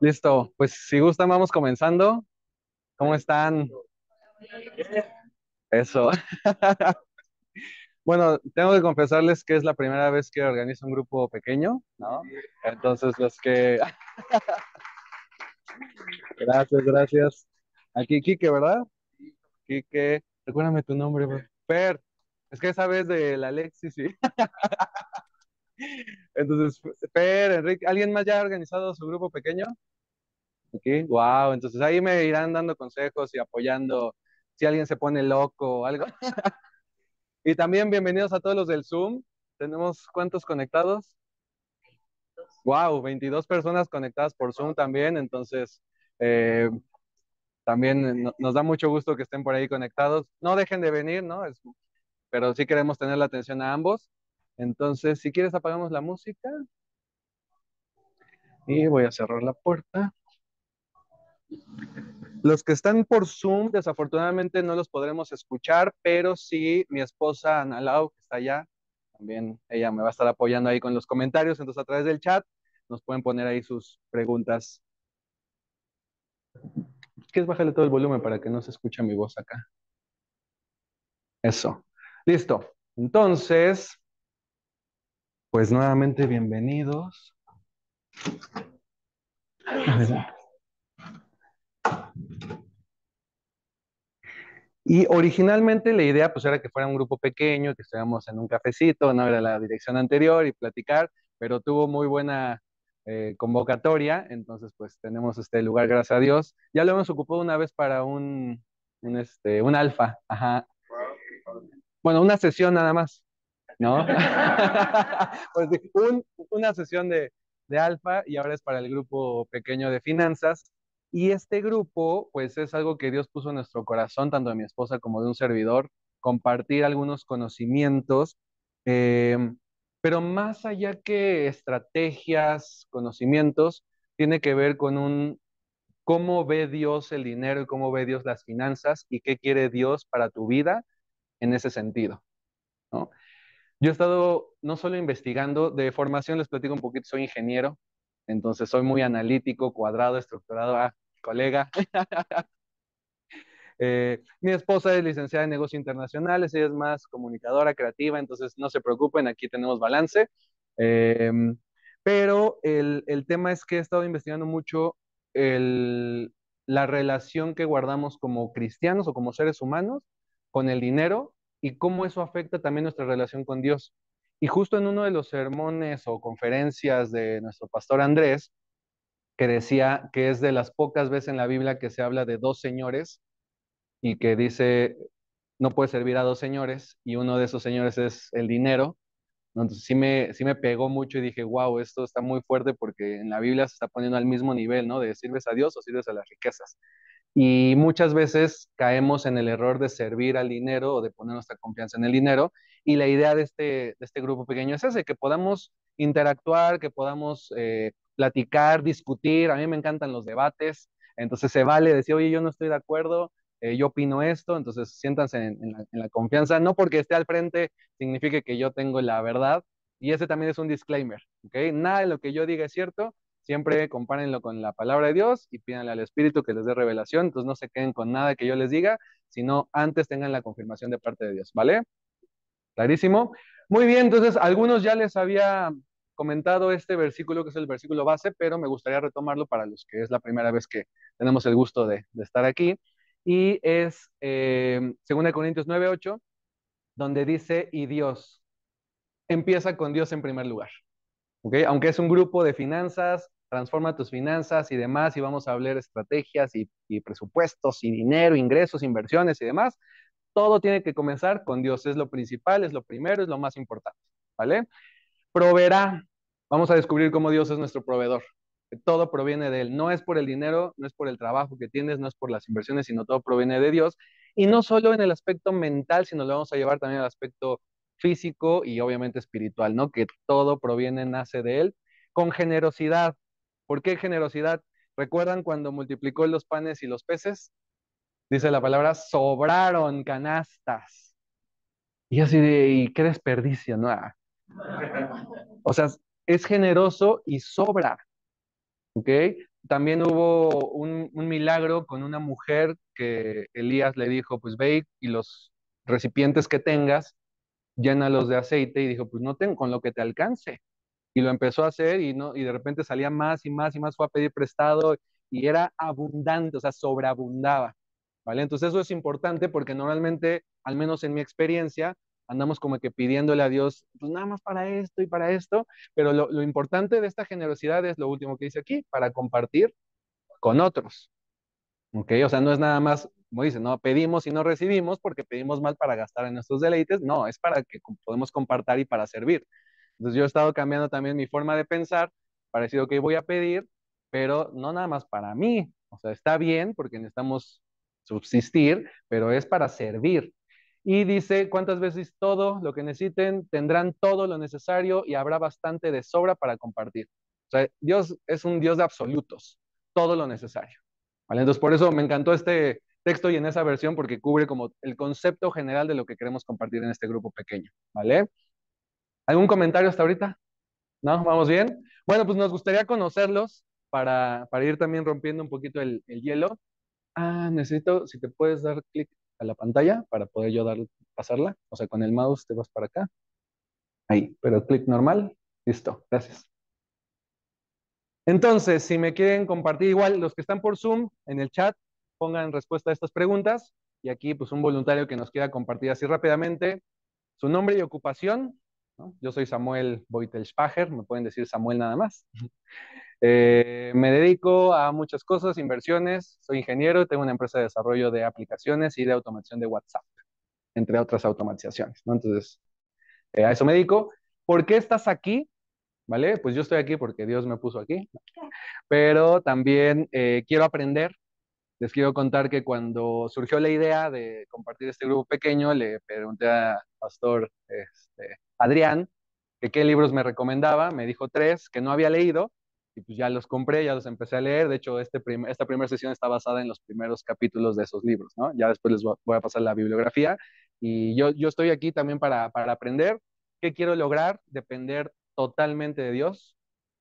Listo, pues si gustan vamos comenzando. ¿Cómo están? Eso. Bueno, tengo que confesarles que es la primera vez que organizo un grupo pequeño, ¿no? Entonces los que... Gracias, gracias. Aquí Quique, ¿verdad? Quique, recuérdame tu nombre, güey. Per. Es que esa vez de la Alexis, sí. Entonces, Per, Enrique, ¿alguien más ya ha organizado su grupo pequeño? Aquí, wow, entonces ahí me irán dando consejos y apoyando si alguien se pone loco o algo. Y también bienvenidos a todos los del Zoom. ¿Tenemos cuántos conectados? Wow, 22 personas conectadas por Zoom también. Entonces, eh, también nos da mucho gusto que estén por ahí conectados. No dejen de venir, ¿no? Pero sí queremos tener la atención a ambos. Entonces, si quieres, apagamos la música y voy a cerrar la puerta. Los que están por Zoom, desafortunadamente no los podremos escuchar, pero sí mi esposa Ana Lau, que está allá, también ella me va a estar apoyando ahí con los comentarios, entonces a través del chat nos pueden poner ahí sus preguntas. ¿Quieres bajarle todo el volumen para que no se escuche mi voz acá? Eso. Listo. Entonces, pues nuevamente bienvenidos. A ver. Y originalmente la idea pues era que fuera un grupo pequeño, que estuviéramos en un cafecito, no era la dirección anterior y platicar, pero tuvo muy buena convocatoria, entonces pues tenemos este lugar, gracias a Dios. Ya lo hemos ocupado una vez para un alfa, ajá. Bueno, una sesión nada más, ¿no? Pues sí, una sesión de alfa y ahora es para el grupo pequeño de finanzas. Y este grupo, pues es algo que Dios puso en nuestro corazón, tanto de mi esposa como de un servidor, compartir algunos conocimientos, eh, pero más allá que estrategias, conocimientos, tiene que ver con cómo ve Dios el dinero y cómo ve Dios las finanzas y qué quiere Dios para tu vida en ese sentido, ¿no? Yo he estado no solo investigando, de formación les platico un poquito, soy ingeniero, entonces soy muy analítico, cuadrado, estructurado, colega. Mi esposa es licenciada en negocios internacionales, ella es más comunicadora, creativa, entonces no se preocupen, aquí tenemos balance. Eh, pero el tema es que he estado investigando mucho el, la relación que guardamos como cristianos o como seres humanos con el dinero y cómo eso afecta también nuestra relación con Dios. Y justo en uno de los sermones o conferencias de nuestro pastor Andrés, que decía que es de las pocas veces en la Biblia que se habla de dos señores y que dice, no puede servir a dos señores y uno de esos señores es el dinero, ¿no? Entonces sí me pegó mucho y dije, wow, esto está muy fuerte porque en la Biblia se está poniendo al mismo nivel, ¿no? De sirves a Dios o sirves a las riquezas. Y muchas veces caemos en el error de servir al dinero o de poner nuestra confianza en el dinero. Y la idea de este grupo pequeño es ese, que podamos interactuar, que podamos platicar, discutir. A mí me encantan los debates. Entonces se vale decir, oye, yo no estoy de acuerdo, yo opino esto. Entonces siéntanse en la confianza. No porque esté al frente signifique que yo tengo la verdad. Y ese también es un disclaimer, ¿ok? Nada de lo que yo diga es cierto. Siempre compárenlo con la palabra de Dios y pídanle al Espíritu que les dé revelación. Entonces no se queden con nada que yo les diga, sino antes tengan la confirmación de parte de Dios, ¿vale? Clarísimo. Muy bien, entonces algunos ya les había comentado este versículo que es el versículo base, pero me gustaría retomarlo para los que es la primera vez que tenemos el gusto de estar aquí. Y es 2 Corintios 9:8, donde dice, y Dios, empieza con Dios en primer lugar. ¿Ok? Aunque es un grupo de finanzas, transforma tus finanzas y demás, y vamos a hablar estrategias y presupuestos y dinero, ingresos, inversiones y demás, todo tiene que comenzar con Dios, es lo principal, es lo primero, es lo más importante, ¿vale? Proveerá, vamos a descubrir cómo Dios es nuestro proveedor, que todo proviene de Él, no es por el dinero, no es por el trabajo que tienes, no es por las inversiones, sino todo proviene de Dios, y no solo en el aspecto mental, sino lo vamos a llevar también al aspecto físico y obviamente espiritual, ¿no? Que todo proviene, nace de Él, con generosidad. ¿Por qué generosidad? ¿Recuerdan cuando multiplicó los panes y los peces? Dice la palabra, sobraron canastas. Y así de, y qué desperdicio, ¿no? O sea, es generoso y sobra, ¿ok? también hubo un milagro con una mujer que Elías le dijo, pues ve y los recipientes que tengas, llénalos de aceite y dijo, pues no tengo con lo que te alcance. Y lo empezó a hacer y, no, y de repente salía más y más y más, fue a pedir prestado y era abundante, o sea, sobreabundaba, ¿vale? Entonces eso es importante porque normalmente, al menos en mi experiencia, andamos como que pidiéndole a Dios, pues nada más para esto y para esto, pero lo importante de esta generosidad es lo último que dice aquí, para compartir con otros, ¿ok? O sea, no es nada más, como dice, no pedimos y no recibimos porque pedimos mal para gastar en nuestros deleites, no, es para que podemos compartir y para servir. Entonces yo he estado cambiando también mi forma de pensar, parecido que voy a pedir, pero no nada más para mí, o sea, está bien porque necesitamos subsistir, pero es para servir. Y dice, ¿cuántas veces todo lo que necesiten? Tendrán todo lo necesario y habrá bastante de sobra para compartir. O sea, Dios es un Dios de absolutos, todo lo necesario. ¿Vale? Entonces, por eso me encantó este texto y en esa versión, porque cubre como el concepto general de lo que queremos compartir en este grupo pequeño. ¿Vale? ¿Algún comentario hasta ahorita? ¿No? ¿Vamos bien? Bueno, pues nos gustaría conocerlos para ir también rompiendo un poquito el hielo. Ah, necesito, si te puedes dar clic a la pantalla para poder yo pasarla. O sea, con el mouse te vas para acá. Ahí, pero clic normal. Listo, gracias. Entonces, si me quieren compartir igual, los que están por Zoom en el chat, pongan respuesta a estas preguntas. Y aquí, pues, un voluntario que nos quiera compartir así rápidamente su nombre y ocupación, ¿no? Yo soy Samuel Beutelspacher, me pueden decir Samuel nada más. Me dedico a muchas cosas, inversiones, soy ingeniero, tengo una empresa de desarrollo de aplicaciones y de automación de WhatsApp, entre otras automatizaciones, ¿no? Entonces, a eso me dedico. ¿Por qué estás aquí? ¿Vale? Pues yo estoy aquí porque Dios me puso aquí, pero también quiero aprender. Les quiero contar que cuando surgió la idea de compartir este grupo pequeño, le pregunté a Pastor Adrián que qué libros me recomendaba, me dijo tres que no había leído, y pues ya los compré, ya los empecé a leer, de hecho esta primera sesión está basada en los primeros capítulos de esos libros, ¿no? Ya después les voy a pasar la bibliografía, y yo estoy aquí también para aprender. ¿Qué quiero lograr? Depender totalmente de Dios,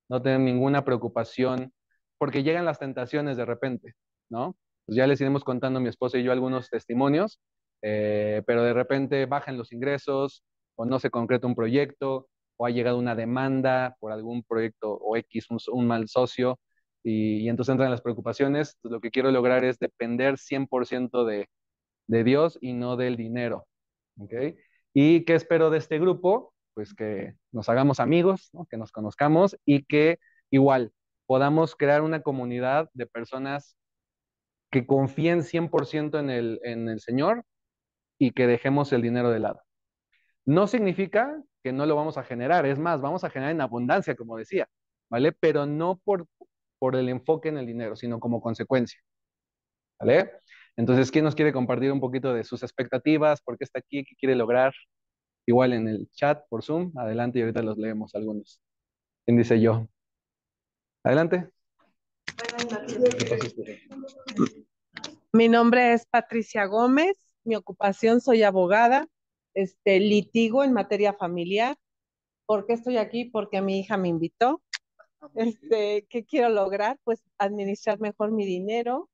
no tener ninguna preocupación, porque llegan las tentaciones de repente, ¿no? Pues ya les iremos contando mi esposa y yo algunos testimonios, pero de repente bajan los ingresos o no se concreta un proyecto o ha llegado una demanda por algún proyecto o X, un mal socio, y entonces entran las preocupaciones. Pues lo que quiero lograr es depender 100% de Dios y no del dinero. ¿Ok? ¿Y qué espero de este grupo? Pues que nos hagamos amigos, ¿no? Que nos conozcamos y que igual podamos crear una comunidad de personas que confíen 100% en el Señor y que dejemos el dinero de lado. No significa que no lo vamos a generar, es más, vamos a generar en abundancia, como decía, ¿vale? Pero no por el enfoque en el dinero, sino como consecuencia, ¿vale? Entonces, ¿quién nos quiere compartir un poquito de sus expectativas? ¿Por qué está aquí? ¿Qué quiere lograr? Igual en el chat por Zoom, adelante y ahorita los leemos algunos. ¿Quién dice yo? Adelante. Mi nombre es Patricia Gómez, mi ocupación soy abogada, litigo en materia familiar. ¿Por qué estoy aquí? Porque mi hija me invitó. ¿Qué quiero lograr? Pues administrar mejor mi dinero.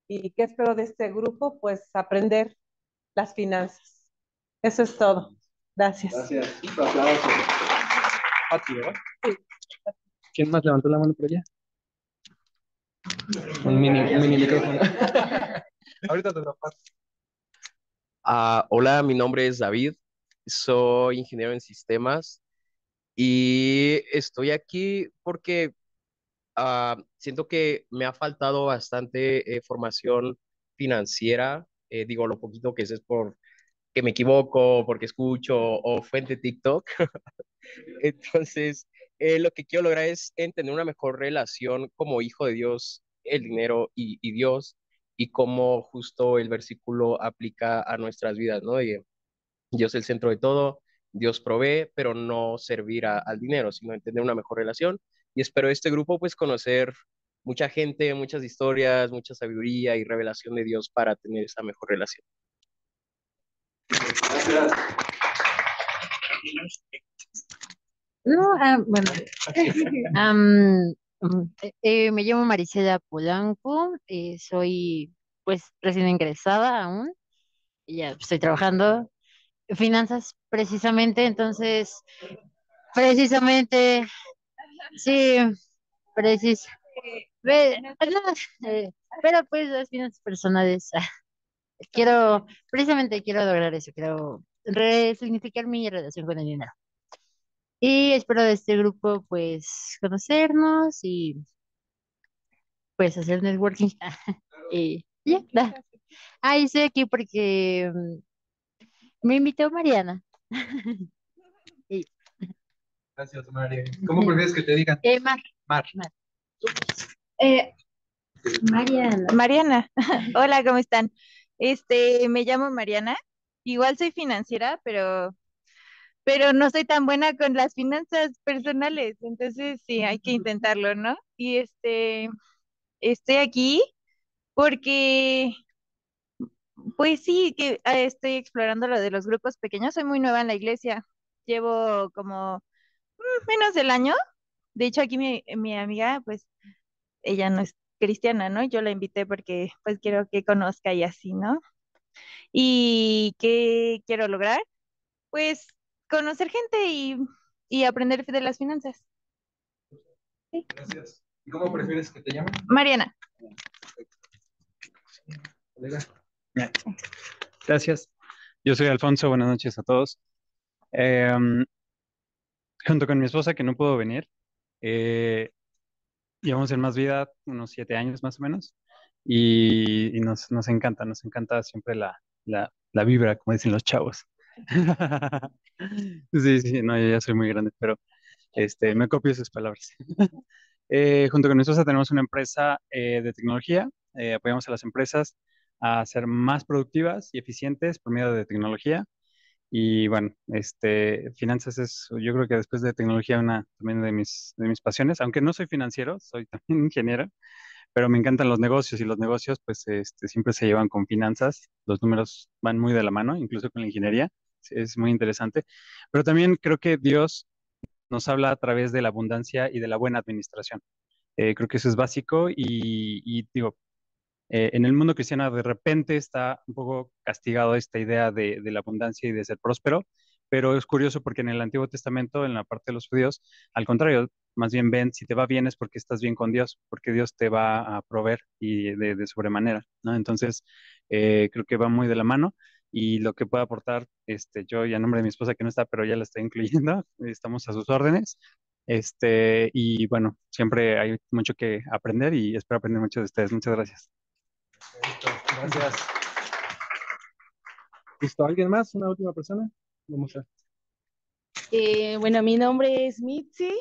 ¿Y qué espero de este grupo? Pues aprender las finanzas. Eso es todo. Gracias. Gracias. Un aplauso. Pati, ¿verdad? Sí. ¿Quién más levantó la mano por allá? Un mini micrófono. Ahorita te lo paso. Hola, mi nombre es David, soy ingeniero en sistemas y estoy aquí porque siento que me ha faltado bastante formación financiera. Digo, lo poquito que sé es por que me equivoco, porque escucho o fuente TikTok. Entonces, lo que quiero lograr es tener una mejor relación como hijo de Dios, el dinero y Dios, y cómo justo el versículo aplica a nuestras vidas, ¿no? Dios es el centro de todo, Dios provee, pero no servir al dinero, sino entender una mejor relación. Y espero este grupo pues conocer mucha gente, muchas historias, mucha sabiduría y revelación de Dios para tener esa mejor relación. Gracias. No, bueno, Me llamo Marisela Polanco, soy pues recién ingresada aún, y ya estoy trabajando en finanzas precisamente, entonces, precisamente, sí, precis, eh, pero pues las finanzas personales, precisamente quiero lograr eso, quiero resignificar mi relación con el dinero. Y espero de este grupo pues conocernos y pues hacer networking. Y ya, da. Ah, y estoy aquí porque me invitó Mariana. Y, Gracias, María. ¿Cómo prefieres que te digan? Mar, Mar. Mar. Eh, Mariana. Mariana, hola, ¿cómo están? Me llamo Mariana. Igual soy financiera, pero no soy tan buena con las finanzas personales, entonces sí, hay que intentarlo, ¿no? Y estoy aquí porque, pues sí, que estoy explorando lo de los grupos pequeños. Soy muy nueva en la iglesia. Llevo como menos del año. De hecho, aquí mi amiga, pues ella no es cristiana, ¿no? Yo la invité porque pues quiero que conozca y así, ¿no? ¿Y qué quiero lograr? Pues conocer gente y aprender de las finanzas. Sí. Gracias. ¿Y cómo prefieres que te llamen? Mariana. Colega. Ya. Gracias. Yo soy Alfonso, buenas noches a todos. Em, Junto con mi esposa que no pudo venir, eh, llevamos en Más Vida unos 7 años más o menos y nos encanta siempre la vibra, como dicen los chavos. Sí, sí, no, yo ya soy muy grande, pero me copio sus palabras. Junto con mi esposa tenemos una empresa de tecnología. Apoyamos a las empresas a ser más productivas y eficientes por medio de tecnología. Y bueno, finanzas es, yo creo que después de tecnología, una también de mis pasiones, aunque no soy financiero, soy también ingeniero, pero me encantan los negocios y los negocios pues siempre se llevan con finanzas, los números van muy de la mano, incluso con la ingeniería, es muy interesante, pero también creo que Dios nos habla a través de la abundancia y de la buena administración. Creo que eso es básico y digo, en el mundo cristiano de repente está un poco castigado esta idea de la abundancia y de ser próspero, pero es curioso porque en el Antiguo Testamento, en la parte de los judíos, al contrario, más bien ven, si te va bien es porque estás bien con Dios, porque Dios te va a proveer y de sobremanera, ¿no? Entonces, creo que va muy de la mano y lo que pueda aportar, yo y a nombre de mi esposa que no está, pero ya la estoy incluyendo, estamos a sus órdenes. Y bueno, siempre hay mucho que aprender y espero aprender mucho de ustedes. Muchas gracias. Listo, gracias. ¿Listo? ¿Alguien más? ¿Una última persona? Vamos a... Bueno, mi nombre es Mitzi,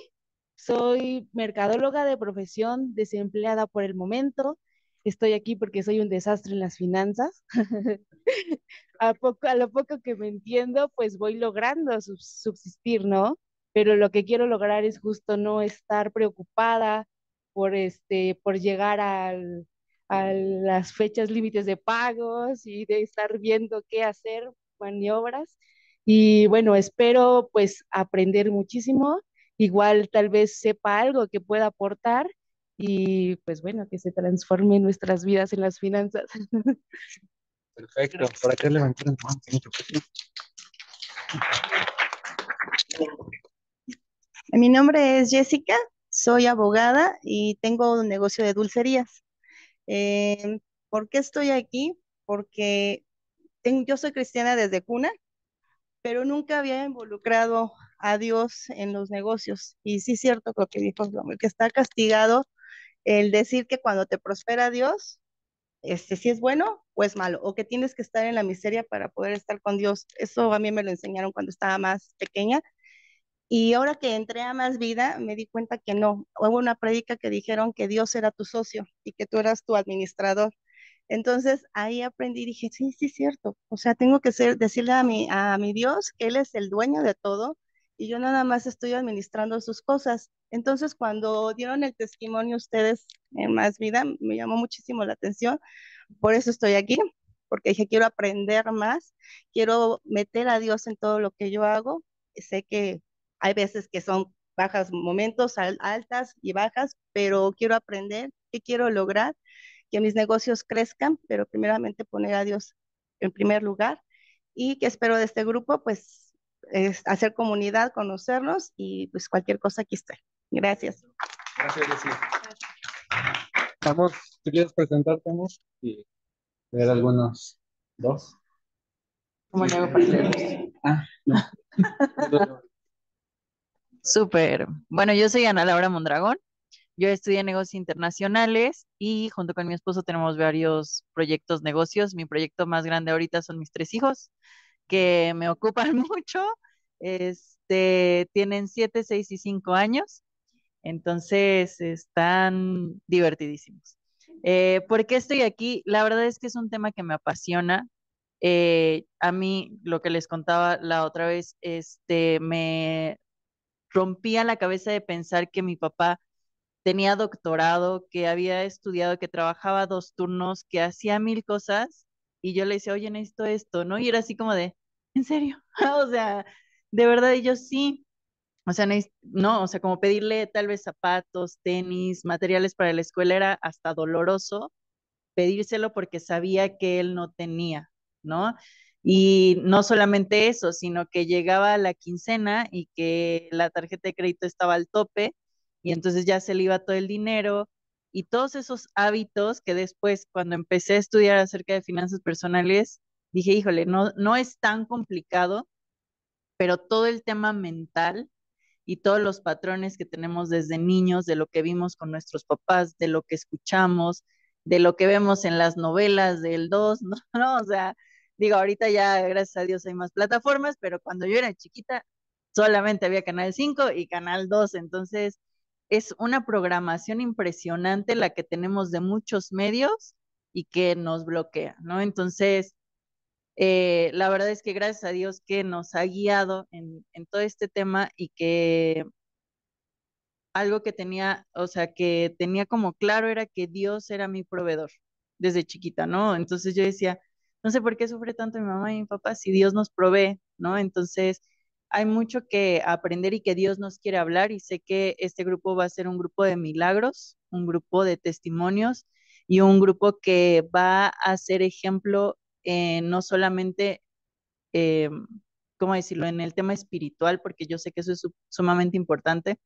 soy mercadóloga de profesión, desempleada por el momento. Estoy aquí porque soy un desastre en las finanzas. A lo poco que me entiendo, pues voy logrando subsistir, ¿no? Pero lo que quiero lograr es justo no estar preocupada por llegar a las fechas límites de pagos y de estar viendo qué hacer, maniobras. Y bueno, espero pues aprender muchísimo. Igual tal vez sepa algo que pueda aportar y pues bueno, que se transforme nuestras vidas en las finanzas. Perfecto. ¿Por acá levantar el mano? Mi nombre es Jessica, soy abogada y tengo un negocio de dulcerías. ¿Por qué estoy aquí? Porque yo soy cristiana desde cuna, pero nunca había involucrado a Dios en los negocios. Y sí es cierto lo que dijo Samuel, que está castigado el decir que cuando te prospera Dios, si es bueno o es malo, o que tienes que estar en la miseria para poder estar con Dios. Eso a mí me lo enseñaron cuando estaba más pequeña. Y ahora que entré a Más Vida, me di cuenta que no. Hubo una prédica que dijeron que Dios era tu socio y que tú eras tu administrador. Entonces ahí aprendí y dije, sí, sí es cierto. O sea, tengo que decirle a mi Dios que Él es el dueño de todo y yo nada más estoy administrando sus cosas. Entonces cuando dieron el testimonio ustedes en Más Vida, me llamó muchísimo la atención. Por eso estoy aquí, porque dije, quiero aprender más, quiero meter a Dios en todo lo que yo hago. Sé que hay veces que son bajas momentos, altas y bajas, pero quiero aprender, ¿qué quiero lograr? Que mis negocios crezcan, pero primeramente poner a Dios en primer lugar. Y que espero de este grupo, pues, es hacer comunidad, conocernos y pues cualquier cosa aquí estoy. Gracias. Gracias, Jessy. Vamos, si quieres presentarte, amor, y ver algunos dos. ¿Cómo le hago para leerlos? Ah, no. Súper. Bueno, yo soy Ana Laura Mondragón. Yo estudié negocios internacionales y junto con mi esposo tenemos varios proyectos, negocios. Mi proyecto más grande ahorita son mis 3 hijos, que me ocupan mucho. Tienen 7, 6 y 5 años. Entonces están divertidísimos. ¿Por qué estoy aquí? La verdad es que es un tema que me apasiona. A mí, lo que les contaba la otra vez, me rompía la cabeza de pensar que mi papá tenía doctorado, que había estudiado, que trabajaba 2 turnos, que hacía 1000 cosas, y yo le decía, oye, necesito esto, ¿no? Y era así como de, ¿en serio? O sea, de verdad, y yo sí. O sea, no, o sea, como pedirle tal vez zapatos, tenis, materiales para la escuela era hasta doloroso pedírselo porque sabía que él no tenía, ¿no? Y no solamente eso, sino que llegaba la quincena y que la tarjeta de crédito estaba al tope y entonces ya se le iba todo el dinero y todos esos hábitos que después cuando empecé a estudiar acerca de finanzas personales, dije, híjole, no, no es tan complicado, pero todo el tema mental y todos los patrones que tenemos desde niños, de lo que vimos con nuestros papás, de lo que escuchamos, de lo que vemos en las novelas del 2, ¿no? ¿No? O sea, digo, ahorita ya, gracias a Dios, hay más plataformas, pero cuando yo era chiquita, solamente había Canal 5 y Canal 2, entonces es una programación impresionante la que tenemos de muchos medios y que nos bloquea, ¿no? Entonces, la verdad es que gracias a Dios que nos ha guiado en todo este tema y que algo que tenía, o sea, que tenía como claro era que Dios era mi proveedor desde chiquita, ¿no? Entonces yo decía, no sé por qué sufre tanto mi mamá y mi papá si Dios nos provee, ¿no? Entonces hay mucho que aprender y que Dios nos quiere hablar y sé que este grupo va a ser un grupo de milagros, un grupo de testimonios y un grupo que va a ser ejemplo no solamente, eh, ¿cómo decirlo?, en el tema espiritual, porque yo sé que eso es sumamente importante,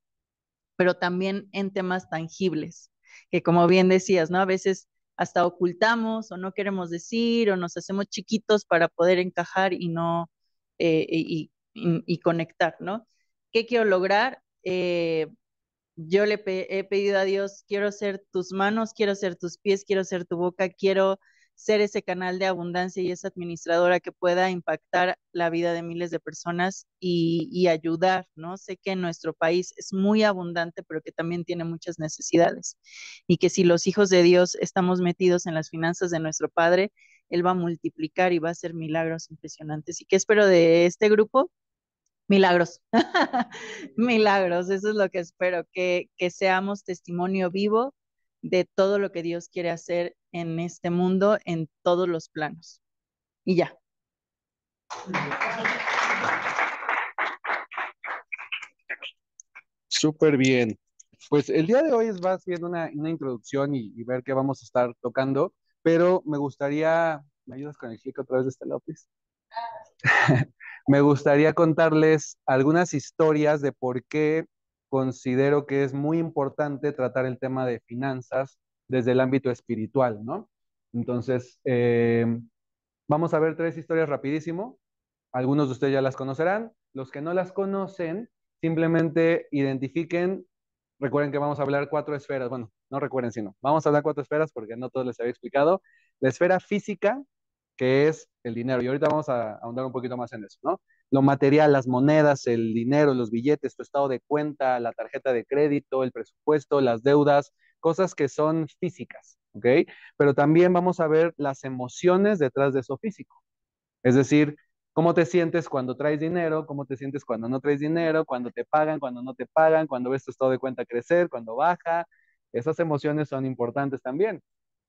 pero también en temas tangibles, que como bien decías, ¿no? A veces hasta ocultamos o no queremos decir o nos hacemos chiquitos para poder encajar y no, y conectar, ¿no? ¿Qué quiero lograr? Yo he pedido a Dios, quiero ser tus manos, quiero ser tus pies, quiero ser tu boca, quiero ser ese canal de abundancia y esa administradora que pueda impactar la vida de miles de personas y ayudar, ¿no? Sé que nuestro país es muy abundante, pero que también tiene muchas necesidades y que si los hijos de Dios estamos metidos en las finanzas de nuestro Padre, Él va a multiplicar y va a hacer milagros impresionantes. ¿Y qué espero de este grupo? Milagros, milagros, eso es lo que espero, que seamos testimonio vivo de todo lo que Dios quiere hacer en este mundo, en todos los planos. Y ya. Súper bien. Pues el día de hoy va a ser una introducción y ver qué vamos a estar tocando, pero me gustaría, ¿me ayudas con el clic otra vez de este lápiz? Me gustaría contarles algunas historias de por qué considero que es muy importante tratar el tema de finanzas desde el ámbito espiritual, ¿no? Entonces, vamos a ver 3 historias rapidísimo. Algunos de ustedes ya las conocerán. Los que no las conocen, simplemente identifiquen. Recuerden que vamos a hablar 4 esferas. Bueno, no recuerden, sino vamos a hablar 4 esferas porque no todos les había explicado. La esfera física, que es el dinero. Y ahorita vamos a ahondar un poquito más en eso, ¿no? Lo material, las monedas, el dinero, los billetes, tu estado de cuenta, la tarjeta de crédito, el presupuesto, las deudas, cosas que son físicas, ¿ok? Pero también vamos a ver las emociones detrás de eso físico. Es decir, cómo te sientes cuando traes dinero, cómo te sientes cuando no traes dinero, cuando te pagan, cuando no te pagan, cuando ves tu estado de cuenta crecer, cuando baja. Esas emociones son importantes también.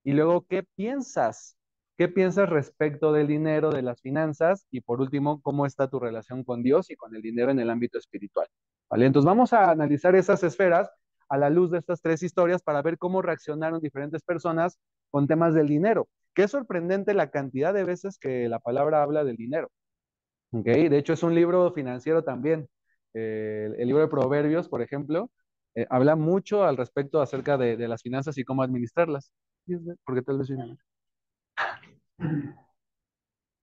Y luego, ¿qué piensas? ¿Qué piensas respecto del dinero, de las finanzas? Y por último, ¿cómo está tu relación con Dios y con el dinero en el ámbito espiritual? ¿vale? Entonces vamos a analizar esas esferas a la luz de estas tres historias para ver cómo reaccionaron diferentes personas con temas del dinero. Que es sorprendente la cantidad de veces que la palabra habla del dinero. ¿Ok? De hecho, es un libro financiero también. El libro de Proverbios, por ejemplo, habla mucho al respecto acerca de las finanzas y cómo administrarlas. Porque tal vez...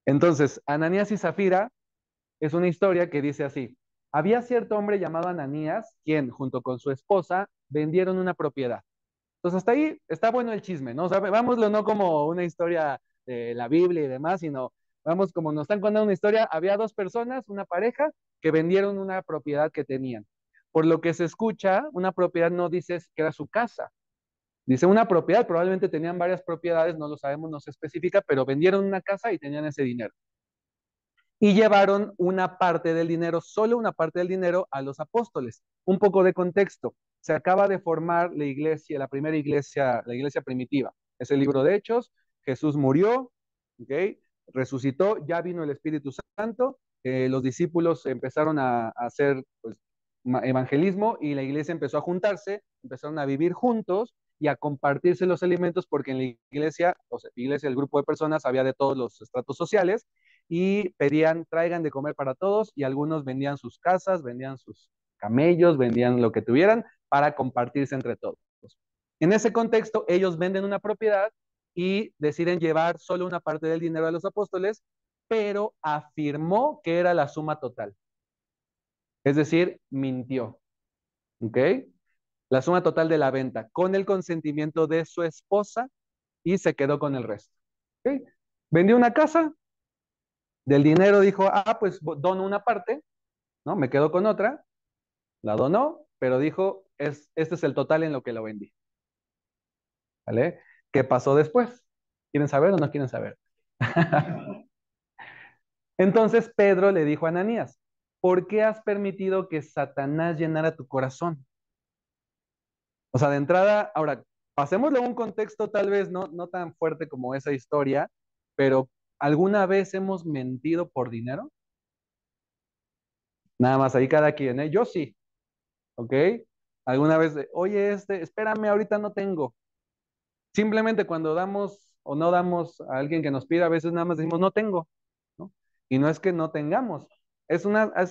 Entonces, Ananías y Zafira es una historia que dice así. Había cierto hombre llamado Ananías, quien, junto con su esposa, vendieron una propiedad. Entonces, hasta ahí está bueno el chisme, ¿no? O sea, vámoslo no como una historia de la Biblia y demás, sino vamos como nos están contando una historia. Había dos personas, una pareja, que vendieron una propiedad que tenían. Por lo que se escucha, una propiedad no dice que era su casa. Dice una propiedad, probablemente tenían varias propiedades, no lo sabemos, no se especifica, pero vendieron una casa y tenían ese dinero. Y llevaron una parte del dinero, solo una parte del dinero, a los apóstoles. Un poco de contexto. Se acaba de formar la iglesia, la primera iglesia, la iglesia primitiva. Es el libro de Hechos. Jesús murió, ¿okay? Resucitó, ya vino el Espíritu Santo. Los discípulos empezaron a hacer pues, evangelismo y la iglesia empezó a juntarse, empezaron a vivir juntos y a compartirse los alimentos porque en la iglesia, o sea, iglesia, el grupo de personas había de todos los estratos sociales y pedían, traigan de comer para todos y algunos vendían sus casas, vendían sus camellos, vendían lo que tuvieran para compartirse entre todos. En ese contexto, ellos venden una propiedad y deciden llevar solo una parte del dinero a los apóstoles, pero afirmó que era la suma total. Es decir, mintió. ¿Ok? La suma total de la venta con el consentimiento de su esposa y se quedó con el resto. ¿Ok? Vendió una casa, del dinero dijo, pues dono una parte, ¿no? Me quedo con otra, la donó, pero dijo, este es el total en lo que lo vendí. ¿Vale? ¿Qué pasó después? ¿Quieren saber o no quieren saber? Entonces Pedro le dijo a Ananías, ¿por qué has permitido que Satanás llenara tu corazón? O sea, de entrada, ahora, pasémosle a un contexto tal vez no tan fuerte como esa historia, pero ¿alguna vez hemos mentido por dinero? Nada más ahí cada quien, ¿eh? Yo sí, ¿ok? Alguna vez, oye, espérame, ahorita no tengo. Simplemente cuando damos o no damos a alguien que nos pida, a veces nada más decimos, no tengo, ¿no? Y no es que no tengamos, es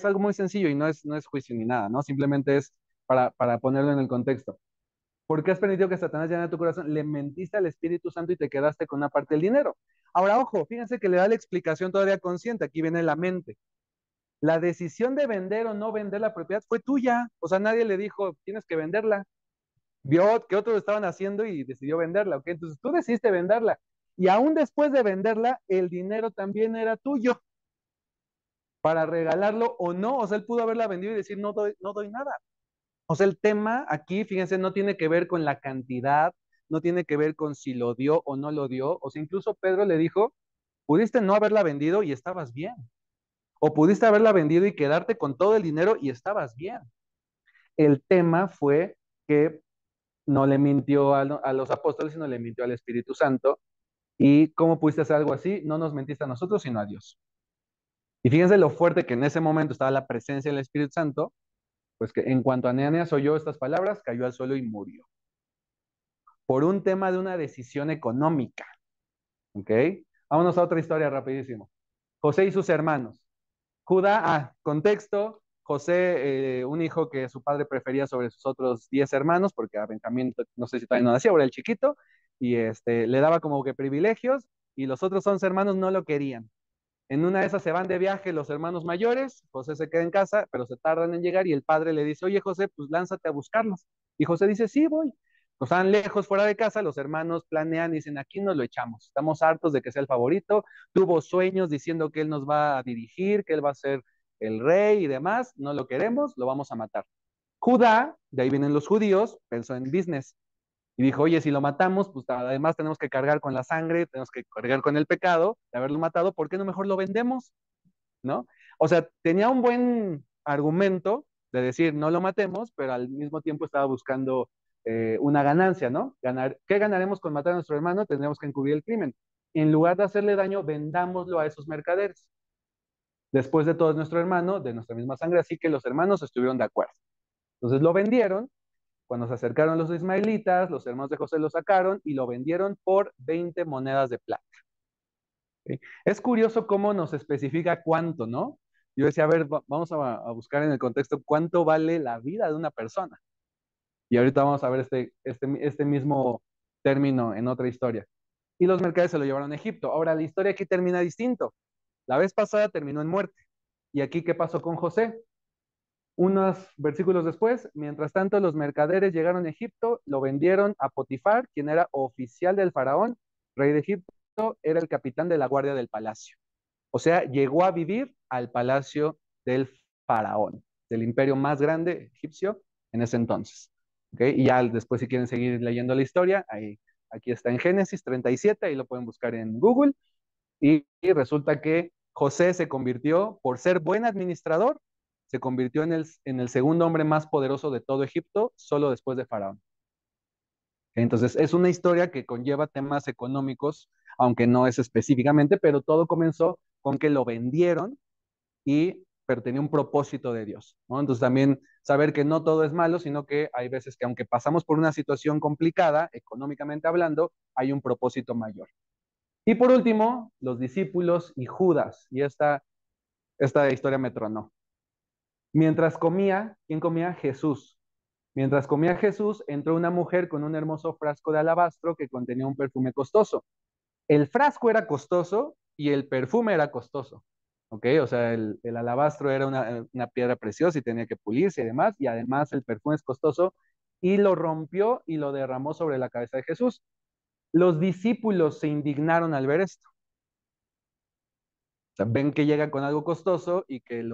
algo muy sencillo y no es juicio ni nada, ¿no? Simplemente es para ponerlo en el contexto. ¿Por qué has permitido que Satanás llene tu corazón? Le mentiste al Espíritu Santo y te quedaste con una parte del dinero. Ahora, ojo, fíjense que le da la explicación todavía consciente. Aquí viene la mente. La decisión de vender o no vender la propiedad fue tuya. O sea, nadie le dijo, tienes que venderla. Vio que otros lo estaban haciendo y decidió venderla. ¿Ok? Entonces tú decidiste venderla. Y aún después de venderla, el dinero también era tuyo para regalarlo o no. O sea, él pudo haberla vendido y decir, no doy nada. O sea, el tema aquí, fíjense, no tiene que ver con la cantidad, no tiene que ver con si lo dio o no lo dio. O sea, incluso Pedro le dijo, pudiste no haberla vendido y estabas bien. O pudiste haberla vendido y quedarte con todo el dinero y estabas bien. El tema fue que no le mintió a los apóstoles, sino le mintió al Espíritu Santo. ¿Y cómo pudiste hacer algo así? No nos mentiste a nosotros, sino a Dios. Y fíjense lo fuerte que en ese momento estaba la presencia del Espíritu Santo, pues que en cuanto Ananías oyó estas palabras, cayó al suelo y murió. Por un tema de una decisión económica. ¿Ok? Vámonos a otra historia rapidísimo. José y sus hermanos. Judá, contexto, José, un hijo que su padre prefería sobre sus otros 10 hermanos, porque a Benjamín, no sé si todavía no nacía, era el chiquito, y le daba como que privilegios, y los otros 11 hermanos no lo querían. En una de esas se van de viaje los hermanos mayores, José se queda en casa, pero se tardan en llegar y el padre le dice, oye José, pues lánzate a buscarlos. Y José dice, sí, voy. Nos están lejos, fuera de casa, los hermanos planean y dicen, aquí nos lo echamos, estamos hartos de que sea el favorito, tuvo sueños diciendo que él nos va a dirigir, que él va a ser el rey y demás, no lo queremos, lo vamos a matar. Judá, de ahí vienen los judíos, pensó en business, y dijo, oye, si lo matamos, pues además tenemos que cargar con la sangre, tenemos que cargar con el pecado de haberlo matado, ¿por qué no mejor lo vendemos? ¿No? O sea, tenía un buen argumento de decir, no lo matemos, pero al mismo tiempo estaba buscando una ganancia, ¿no? ¿Qué ganaremos con matar a nuestro hermano? Tendríamos que encubrir el crimen. En lugar de hacerle daño, vendámoslo a esos mercaderes. Después de todo es nuestro hermano, de nuestra misma sangre, así que los hermanos estuvieron de acuerdo. Entonces lo vendieron. Cuando se acercaron los ismaelitas, los hermanos de José lo sacaron y lo vendieron por 20 monedas de plata. ¿Sí? Es curioso cómo nos especifica cuánto, ¿no? Yo decía, a ver, vamos a buscar en el contexto cuánto vale la vida de una persona. Y ahorita vamos a ver este mismo término en otra historia. Y los mercaderes se lo llevaron a Egipto. Ahora, la historia aquí termina distinto. La vez pasada terminó en muerte. ¿Y aquí qué pasó con José? Unos versículos después, mientras tanto, los mercaderes llegaron a Egipto, lo vendieron a Potifar, quien era oficial del faraón, rey de Egipto, era el capitán de la guardia del palacio. O sea, llegó a vivir al palacio del faraón, del imperio más grande egipcio en ese entonces. ¿Okay? Y ya después, si quieren seguir leyendo la historia, aquí está en Génesis 37, ahí lo pueden buscar en Google. Y resulta que José se convirtió, por ser buen administrador, se convirtió en el segundo hombre más poderoso de todo Egipto, solo después de Faraón. Entonces, es una historia que conlleva temas económicos, aunque no es específicamente, pero todo comenzó con que lo vendieron pero tenía un propósito de Dios, ¿no? Entonces también saber que no todo es malo, sino que hay veces que aunque pasamos por una situación complicada, económicamente hablando, hay un propósito mayor. Y por último, los discípulos y Judas, y esta historia me tronó. Mientras comía, ¿quién comía? Jesús. Mientras comía Jesús, entró una mujer con un hermoso frasco de alabastro que contenía un perfume costoso. El frasco era costoso y el perfume era costoso. ¿Ok? O sea, el alabastro era una piedra preciosa y tenía que pulirse y demás, y además el perfume es costoso, y lo rompió y lo derramó sobre la cabeza de Jesús. Los discípulos se indignaron al ver esto. O sea, ven que llega con algo costoso y que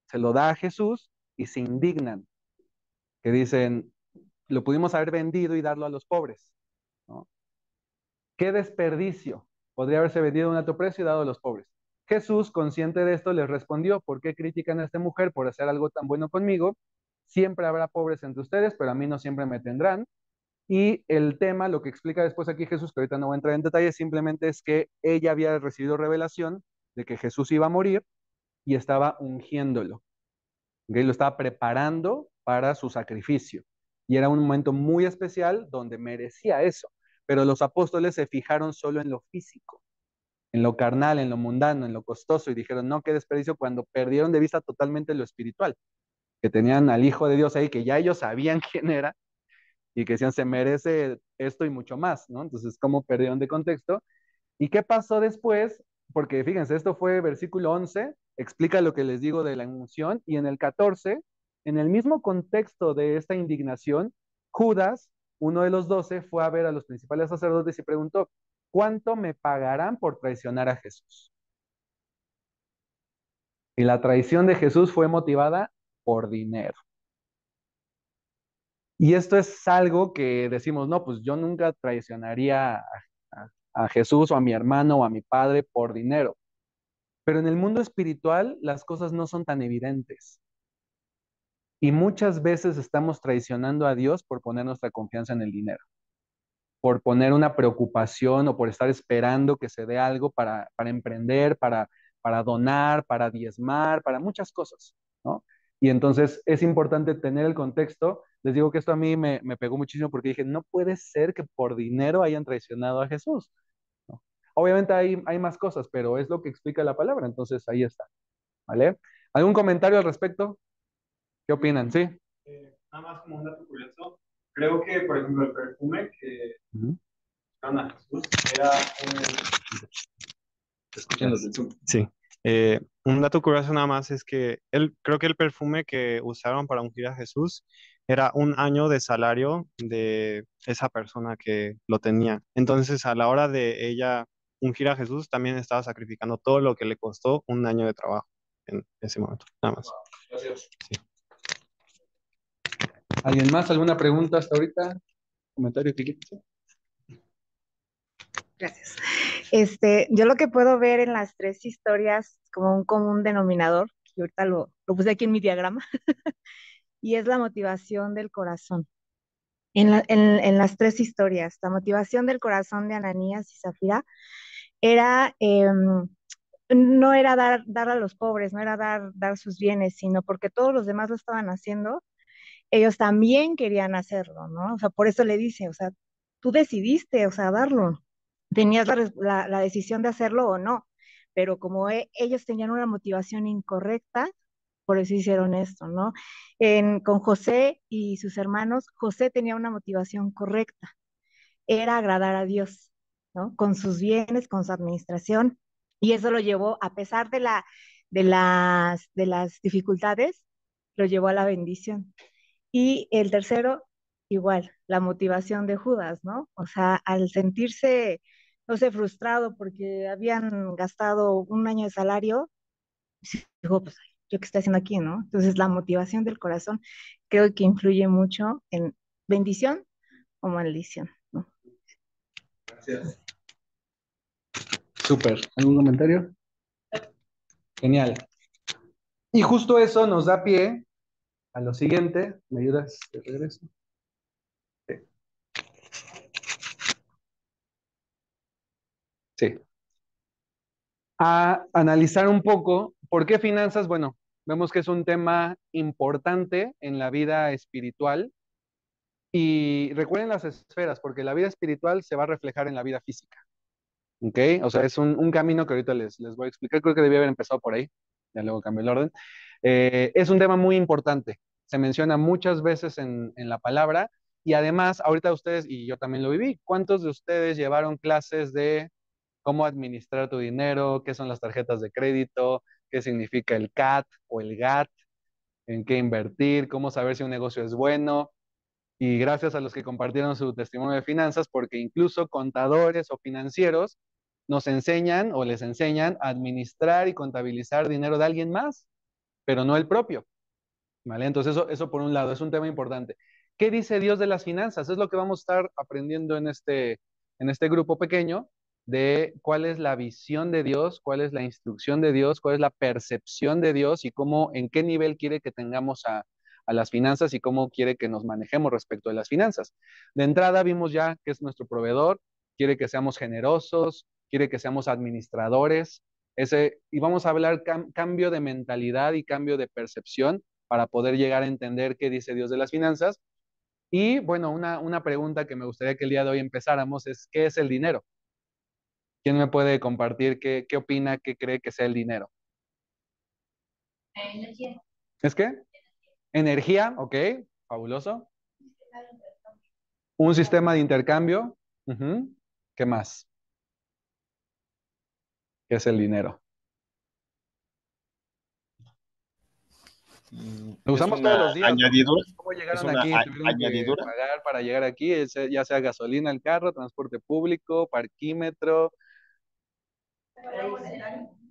se lo da a Jesús y se indignan, que dicen, lo pudimos haber vendido y darlo a los pobres, ¿no? ¡Qué desperdicio! Podría haberse vendido a un alto precio y dado a los pobres. Jesús, consciente de esto, les respondió, ¿por qué critican a esta mujer por hacer algo tan bueno conmigo? Siempre habrá pobres entre ustedes, pero a mí no siempre me tendrán. Y el tema, lo que explica después aquí Jesús, que ahorita no voy a entrar en detalle, simplemente es que ella había recibido revelación de que Jesús iba a morir y estaba ungiéndolo. ¿Okay? Lo estaba preparando para su sacrificio. Y era un momento muy especial donde merecía eso. Pero los apóstoles se fijaron solo en lo físico, en lo carnal, en lo mundano, en lo costoso, y dijeron, no, qué desperdicio, cuando perdieron de vista totalmente lo espiritual, que tenían al Hijo de Dios ahí, que ya ellos sabían quién era, y que decían, se merece esto y mucho más, ¿no? Entonces, ¿cómo perdieron de contexto? ¿Y qué pasó después? Porque fíjense, esto fue versículo 11, explica lo que les digo de la unción, y en el 14, en el mismo contexto de esta indignación, Judas, uno de los 12, fue a ver a los principales sacerdotes y preguntó, ¿cuánto me pagarán por traicionar a Jesús? Y la traición de Jesús fue motivada por dinero. Y esto es algo que decimos, no, pues yo nunca traicionaría a Jesús o a mi hermano o a mi padre por dinero. Pero en el mundo espiritual las cosas no son tan evidentes. Y muchas veces estamos traicionando a Dios por poner nuestra confianza en el dinero, por poner una preocupación o por estar esperando que se dé algo para emprender, para donar, para diezmar, para muchas cosas, ¿no? Y entonces es importante tener el contexto. Les digo que esto a mí me pegó muchísimo porque dije, no puede ser que por dinero hayan traicionado a Jesús, ¿no? Obviamente hay más cosas, pero es lo que explica la palabra, entonces ahí está, ¿vale? ¿Algún comentario al respecto? ¿Qué opinan? ¿Sí? Nada más como un dato curioso, creo que, por ejemplo, el perfume que buscaron a Jesús era un... Escuchen los del Zoom. Sí. Un dato curioso nada más es que creo que el perfume que usaron para ungir a Jesús era un año de salario de esa persona que lo tenía. Entonces, a la hora de ella ungir a Jesús, también estaba sacrificando todo lo que le costó un año de trabajo en ese momento. Nada más. Gracias. Sí. ¿Alguien más? ¿Alguna pregunta hasta ahorita? ¿Comentario que quieras? Gracias. Yo lo que puedo ver en las tres historias como un común denominador, que ahorita lo puse aquí en mi diagrama, y es la motivación del corazón. En las tres historias, la motivación del corazón de Ananías y Zafira era no era dar a los pobres, no era dar sus bienes, sino porque todos los demás lo estaban haciendo, ellos también querían hacerlo, ¿no? O sea, por eso le dice, o sea, tú decidiste, o sea, darlo, tenías la decisión de hacerlo o no, pero como ellos tenían una motivación incorrecta, por eso hicieron esto, ¿no? Con José y sus hermanos, José tenía una motivación correcta, era agradar a Dios, ¿no? Con sus bienes, con su administración, y eso lo llevó, a pesar de las dificultades, lo llevó a la bendición. Y el tercero, igual, la motivación de Judas, ¿no? O sea, al sentirse, no sé, frustrado porque habían gastado un año de salario, dijo, pues, ¿yo qué estoy haciendo aquí, no? Entonces, la motivación del corazón creo que influye mucho en bendición o maldición, ¿no? Gracias. Súper. ¿Algún comentario? Genial. Y justo eso nos da pie a lo siguiente. ¿Me ayudas de regreso? Sí. Sí. A analizar un poco por qué finanzas. Bueno, vemos que es un tema importante en la vida espiritual. Y recuerden las esferas, porque la vida espiritual se va a reflejar en la vida física. ¿Ok? O sea, es un camino que ahorita les voy a explicar. Creo que debía haber empezado por ahí. Ya luego cambié el orden. Es un tema muy importante. Se menciona muchas veces en la palabra. Y además, ahorita ustedes, y yo también lo viví, ¿cuántos de ustedes llevaron clases de cómo administrar tu dinero? ¿Qué son las tarjetas de crédito? ¿Qué significa el CAT o el GAT? ¿En qué invertir? ¿Cómo saber si un negocio es bueno? Y gracias a los que compartieron su testimonio de finanzas, porque incluso contadores o financieros nos enseñan o les enseñan a administrar y contabilizar dinero de alguien más, pero no el propio. ¿Vale? Entonces eso por un lado es un tema importante. ¿Qué dice Dios de las finanzas? Es lo que vamos a estar aprendiendo en este grupo pequeño, de cuál es la visión de Dios, cuál es la instrucción de Dios, cuál es la percepción de Dios y cómo, en qué nivel quiere que tengamos a las finanzas y cómo quiere que nos manejemos respecto de las finanzas. De entrada vimos ya que es nuestro proveedor, quiere que seamos generosos, quiere que seamos administradores, y vamos a hablar cambio de mentalidad y cambio de percepción para poder llegar a entender qué dice Dios de las finanzas. Y bueno, una pregunta que me gustaría que el día de hoy empezáramos es, ¿qué es el dinero? ¿Quién me puede compartir qué opina, qué cree que sea el dinero? Energía. ¿Es qué? Energía, ok, fabuloso. Un sistema de intercambio. Ujú. ¿Qué más? ¿Qué es el dinero? Lo Es usamos todos una los días, ¿no? añadidura, ¿Cómo es llegaron una aquí? ¿Tuvieron que añadidura. pagar para llegar aquí? Ya sea gasolina al carro, transporte público, parquímetro,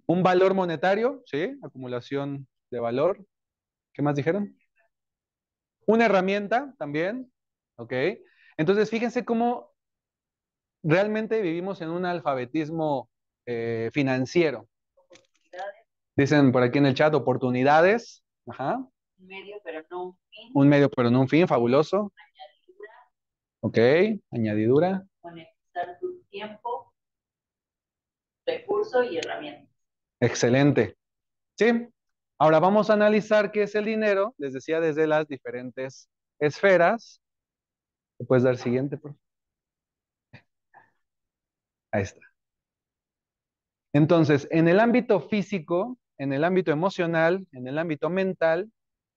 un valor monetario, ¿sí? Acumulación de valor. ¿Qué más dijeron? Una herramienta también, ¿ok? Entonces, fíjense cómo realmente vivimos en un alfabetismo financiero. Dicen por aquí en el chat, oportunidades. Ajá. Un medio, pero no un fin. Un medio, pero no un fin, fabuloso. Ok, añadidura. Conectar tu tiempo, recurso y herramientas. Excelente. Sí. Ahora vamos a analizar qué es el dinero, les decía, desde las diferentes esferas. ¿Me puedes dar siguiente, por favor? Ahí está. Entonces, en el ámbito físico, en el ámbito emocional, en el ámbito mental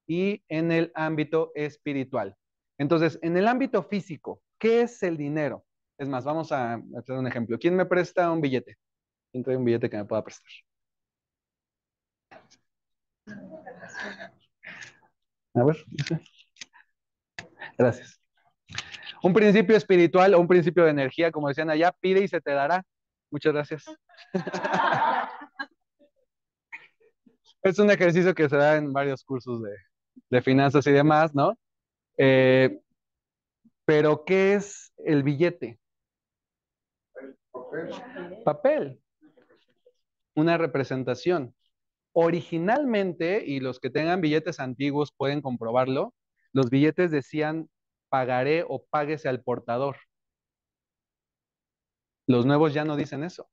y en el ámbito espiritual. Entonces, en el ámbito físico, ¿qué es el dinero? Es más, vamos a hacer un ejemplo. ¿Quién me presta un billete? ¿Quién trae un billete que me pueda prestar? A ver. Gracias. Un principio espiritual o un principio de energía, como decían allá, pide y se te dará. Muchas gracias. Es un ejercicio que se da en varios cursos de finanzas y demás, ¿no? Eh, pero, ¿qué es el billete? Papel. Una representación. Originalmente, y los que tengan billetes antiguos pueden comprobarlo, los billetes decían pagaré o páguese al portador. Los nuevos ya no dicen eso.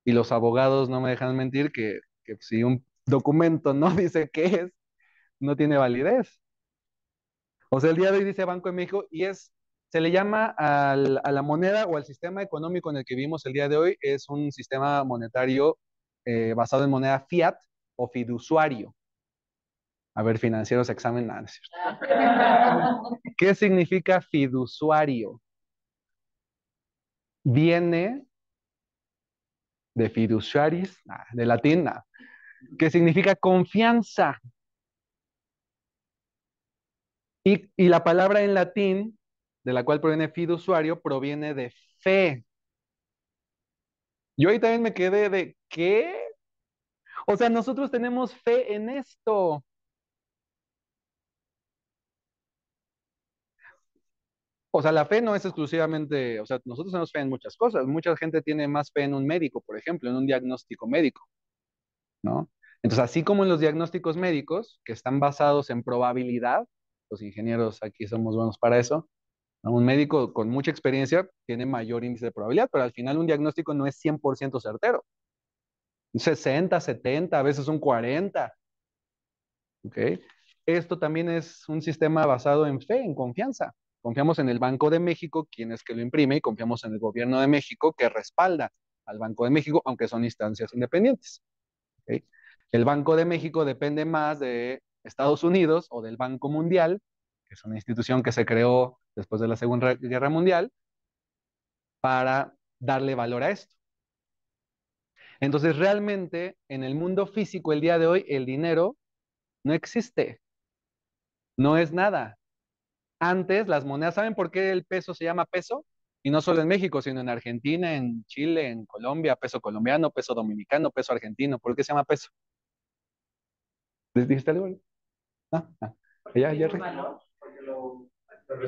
Y los abogados no me dejan mentir que si un documento no dice qué es, no tiene validez. O sea, el día de hoy dice Banco de México y se le llama a la moneda o al sistema económico en el que vivimos el día de hoy, es un sistema monetario basado en moneda fiat o fiduciario. A ver, financieros, examen, nada, no es cierto. ¿Qué significa fiduciario? Viene de fiduciaris, de latín, que significa confianza. Y la palabra en latín, de la cual proviene fiduciario, proviene de fe. Yo ahí también me quedé de, ¿qué? O sea, nosotros tenemos fe en esto. O sea, la fe no es exclusivamente, o sea, nosotros tenemos fe en muchas cosas. Mucha gente tiene más fe en un médico, por ejemplo, en un diagnóstico médico, ¿no? Entonces, así como en los diagnósticos médicos, que están basados en probabilidad, los ingenieros aquí somos buenos para eso, ¿no? Un médico con mucha experiencia tiene mayor índice de probabilidad, pero al final un diagnóstico no es 100% certero. Un 60, 70, a veces un 40. ¿Ok? Esto también es un sistema basado en fe, en confianza. Confiamos en el Banco de México, quien es que lo imprime, y confiamos en el gobierno de México, que respalda al Banco de México, aunque son instancias independientes. ¿Ok? El Banco de México depende más de Estados Unidos o del Banco Mundial, que es una institución que se creó después de la Segunda Guerra Mundial, para darle valor a esto. Entonces, realmente, en el mundo físico, el día de hoy, el dinero no existe, no es nada. Antes, las monedas, ¿saben por qué el peso se llama peso? Y no solo en México, sino en Argentina, en Chile, en Colombia, peso colombiano, peso dominicano, peso argentino. ¿Por qué se llama peso? ¿Les dijiste algo? Ah, ¿Ya, Jerry?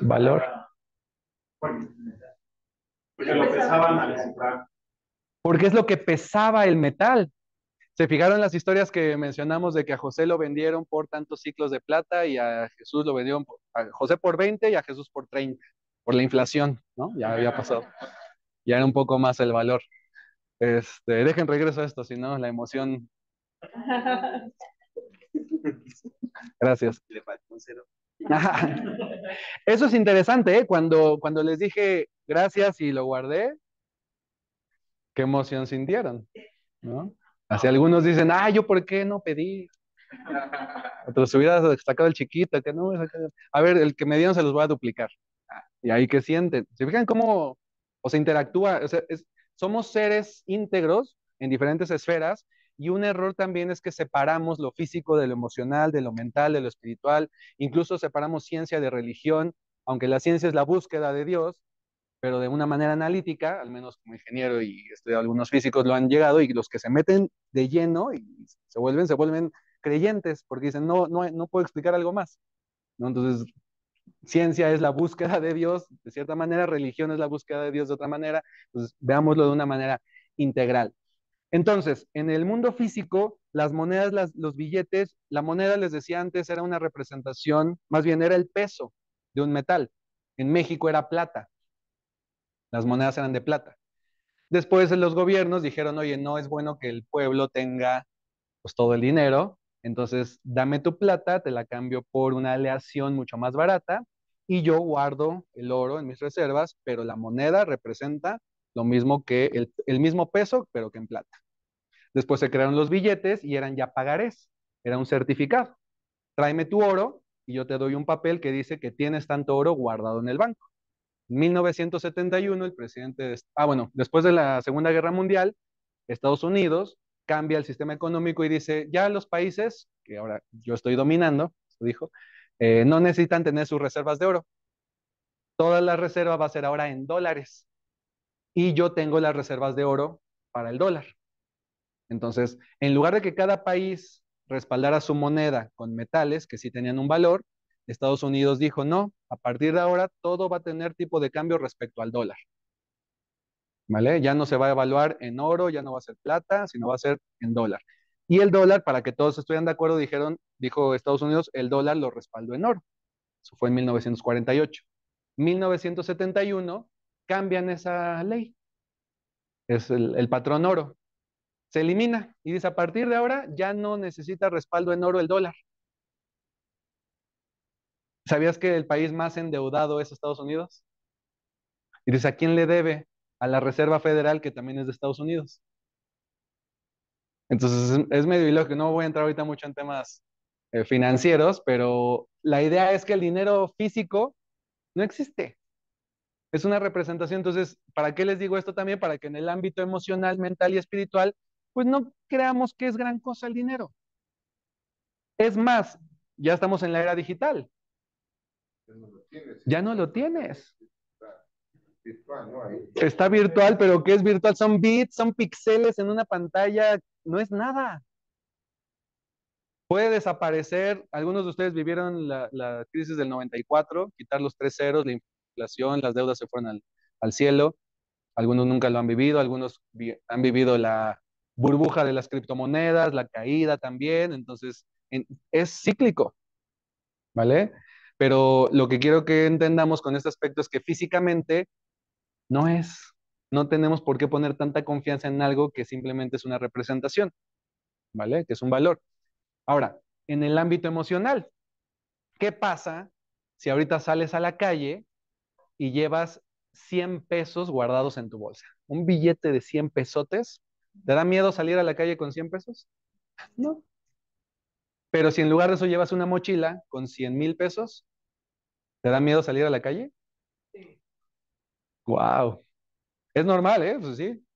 Valor. Porque lo pesaban al cifrar. Porque es lo que pesaba el metal. ¿Se fijaron las historias que mencionamos de que a José lo vendieron por tantos ciclos de plata y a Jesús lo vendieron a José por 20 y a Jesús por 30, por la inflación, ¿no? Ya había pasado. Ya era un poco más el valor. Dejen regreso a esto, si no, la emoción. Gracias. Le faltó un cero. Eso es interesante, ¿eh? Cuando les dije gracias y lo guardé, qué emoción sintieron, ¿no? Así algunos dicen, ¿yo por qué no pedí? Otros hubieras destacado el chiquito, que no. A ver, el que me dieron se los voy a duplicar. Y ahí que sienten. ¿Se fijan cómo o se interactúa? O sea, somos seres íntegros en diferentes esferas y un error también es que separamos lo físico de lo emocional, de lo mental, de lo espiritual, incluso separamos ciencia de religión, aunque la ciencia es la búsqueda de Dios, pero de una manera analítica, al menos como ingeniero y estudiado algunos físicos lo han llegado y los que se meten de lleno y se vuelven creyentes porque dicen, no puedo explicar algo más, ¿no? Entonces, ciencia es la búsqueda de Dios, de cierta manera, religión es la búsqueda de Dios de otra manera, entonces veámoslo de una manera integral. Entonces, en el mundo físico, las monedas, los billetes, la moneda, les decía antes, era una representación, más bien era el peso de un metal. En México era plata, las monedas eran de plata. Después los gobiernos dijeron, oye, no es bueno que el pueblo tenga pues todo el dinero, entonces dame tu plata, te la cambio por una aleación mucho más barata y yo guardo el oro en mis reservas, pero la moneda representa lo mismo que el mismo peso, pero que en plata. Después se crearon los billetes y eran ya pagarés, era un certificado. Tráeme tu oro y yo te doy un papel que dice que tienes tanto oro guardado en el banco. En 1971, el presidente, bueno, después de la Segunda Guerra Mundial, Estados Unidos cambia el sistema económico y dice, ya los países, que ahora yo estoy dominando, dijo, no necesitan tener sus reservas de oro. Toda la reserva va a ser ahora en dólares. Y yo tengo las reservas de oro para el dólar. Entonces, en lugar de que cada país respaldara su moneda con metales que sí tenían un valor, Estados Unidos dijo, no, a partir de ahora todo va a tener tipo de cambio respecto al dólar. ¿Vale? Ya no se va a evaluar en oro, ya no va a ser plata, sino va a ser en dólar. Y el dólar, para que todos estuvieran de acuerdo, dijo Estados Unidos, el dólar lo respaldó en oro. Eso fue en 1948. 1971 cambian esa ley. Es el patrón oro. Se elimina y dice, a partir de ahora ya no necesita respaldo en oro el dólar. ¿Sabías que el país más endeudado es Estados Unidos? Y dice, ¿a quién le debe? A la Reserva Federal, que también es de Estados Unidos. Entonces es medio ilógico. No voy a entrar ahorita mucho en temas financieros, pero la idea es que el dinero físico no existe. Es una representación. Entonces, ¿para qué les digo esto también? Para que en el ámbito emocional, mental y espiritual, pues no creamos que es gran cosa el dinero. Es más, ya estamos en la era digital. Ya no lo tienes. Está virtual, pero ¿qué es virtual? Son bits, son píxeles en una pantalla, no es nada. Puede desaparecer, algunos de ustedes vivieron la crisis del 94, quitar los 3 ceros, la inflación, las deudas se fueron al cielo, algunos nunca lo han vivido, algunos han vivido la burbuja de las criptomonedas, la caída también, entonces es cíclico, ¿vale? Pero lo que quiero que entendamos con este aspecto es que físicamente no es, no tenemos por qué poner tanta confianza en algo que simplemente es una representación, ¿vale? Que es un valor. Ahora, en el ámbito emocional, ¿qué pasa si ahorita sales a la calle y llevas 100 pesos guardados en tu bolsa? Un billete de 100 pesotes. ¿Te da miedo salir a la calle con 100 pesos? No. Pero si en lugar de eso llevas una mochila con 100,000 pesos, ¿te da miedo salir a la calle? Sí. Wow. Es normal, ¿eh? Pues sí.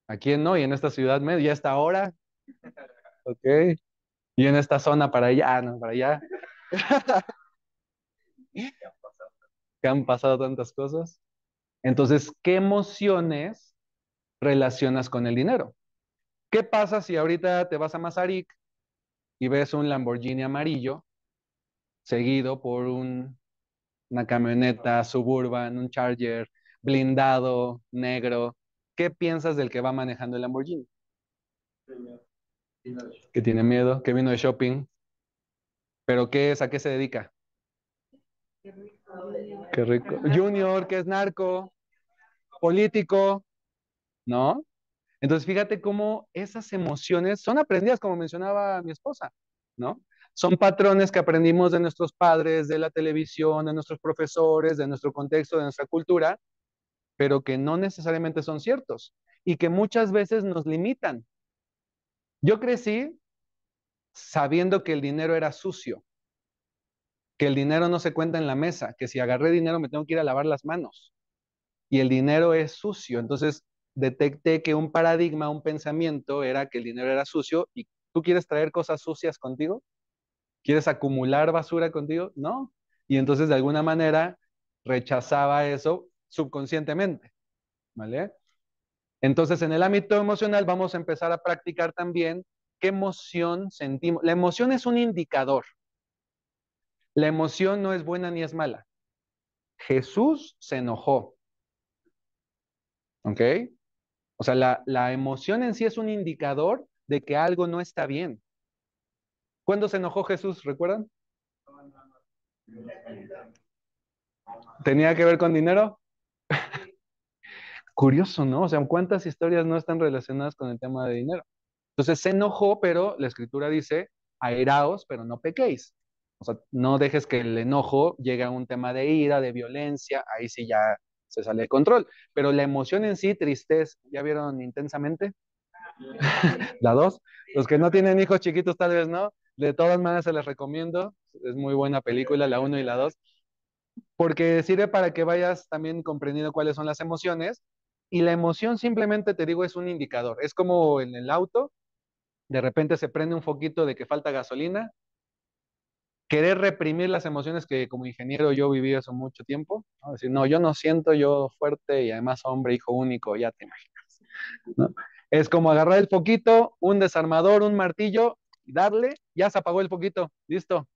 Aquí no, y en esta ciudad media, ya está ahora. Ok. Y en esta zona para allá, no, para allá. Que han pasado tantas cosas. Entonces, ¿qué emociones relacionas con el dinero? ¿Qué pasa si ahorita te vas a Mazarik y ves un Lamborghini amarillo seguido por una camioneta Suburban, un Charger blindado, negro? ¿Qué piensas del que va manejando el Lamborghini? Que tiene miedo, que vino de shopping. ¿Pero qué es? ¿A qué se dedica? Qué rico. Junior, que es narco, político, ¿no? Entonces, fíjate cómo esas emociones son aprendidas, como mencionaba mi esposa, ¿no? Son patrones que aprendimos de nuestros padres, de la televisión, de nuestros profesores, de nuestro contexto, de nuestra cultura, pero que no necesariamente son ciertos y que muchas veces nos limitan. Yo crecí sabiendo que el dinero era sucio, que el dinero no se cuenta en la mesa, que si agarré dinero me tengo que ir a lavar las manos y el dinero es sucio. Entonces detecté que un paradigma, un pensamiento era que el dinero era sucio y tú quieres traer cosas sucias contigo, quieres acumular basura contigo, no. Y entonces de alguna manera rechazaba eso subconscientemente, ¿vale? Entonces en el ámbito emocional vamos a empezar a practicar también qué emoción sentimos. La emoción es un indicador. La emoción no es buena ni es mala. Jesús se enojó, ¿ok? O sea, la emoción en sí es un indicador de que algo no está bien. ¿Cuándo se enojó Jesús? ¿Recuerdan? ¿Tenía que ver con dinero? Curioso, ¿no? O sea, ¿cuántas historias no están relacionadas con el tema de dinero? Entonces se enojó, pero la escritura dice, airaos, pero no pequéis. O sea, no dejes que el enojo llegue a un tema de ira, de violencia, ahí sí ya se sale de control. Pero la emoción en sí, tristeza, ¿ya vieron intensamente? La dos. Los que no tienen hijos chiquitos tal vez no. De todas maneras se les recomiendo. Es muy buena película, la uno y la dos. Porque sirve para que vayas también comprendiendo cuáles son las emociones. Y la emoción simplemente te digo es un indicador. Es como en el auto, de repente se prende un foquito de que falta gasolina. Querer reprimir las emociones que como ingeniero yo viví hace mucho tiempo. ¿No? Decir, no, yo no siento, yo fuerte y además hombre, hijo único, ya te imaginas. ¿No? Es como agarrar el foquito, un desarmador, un martillo, y darle, ya se apagó el foquito, listo.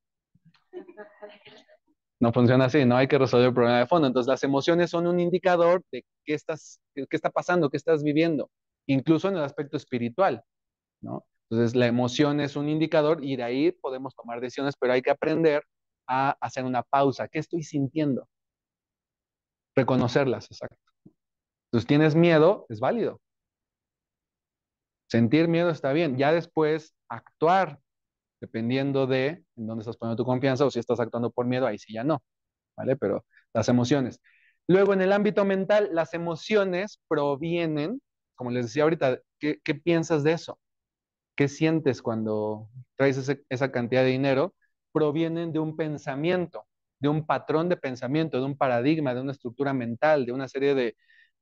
No funciona así, no hay que resolver el problema de fondo. Entonces las emociones son un indicador de qué está pasando, qué estás viviendo, incluso en el aspecto espiritual, ¿no? Entonces la emoción es un indicador y de ahí podemos tomar decisiones, pero hay que aprender a hacer una pausa. ¿Qué estoy sintiendo? Reconocerlas, exacto. Entonces tienes miedo, es válido. Sentir miedo está bien, ya después actuar, dependiendo de en dónde estás poniendo tu confianza o si estás actuando por miedo, ahí sí ya no, ¿vale? Pero las emociones. Luego, en el ámbito mental, las emociones provienen, como les decía ahorita, ¿qué piensas de eso? ¿Qué sientes cuando traes esa cantidad de dinero? Provienen de un pensamiento, de un patrón de pensamiento, de un paradigma, de una estructura mental, de una serie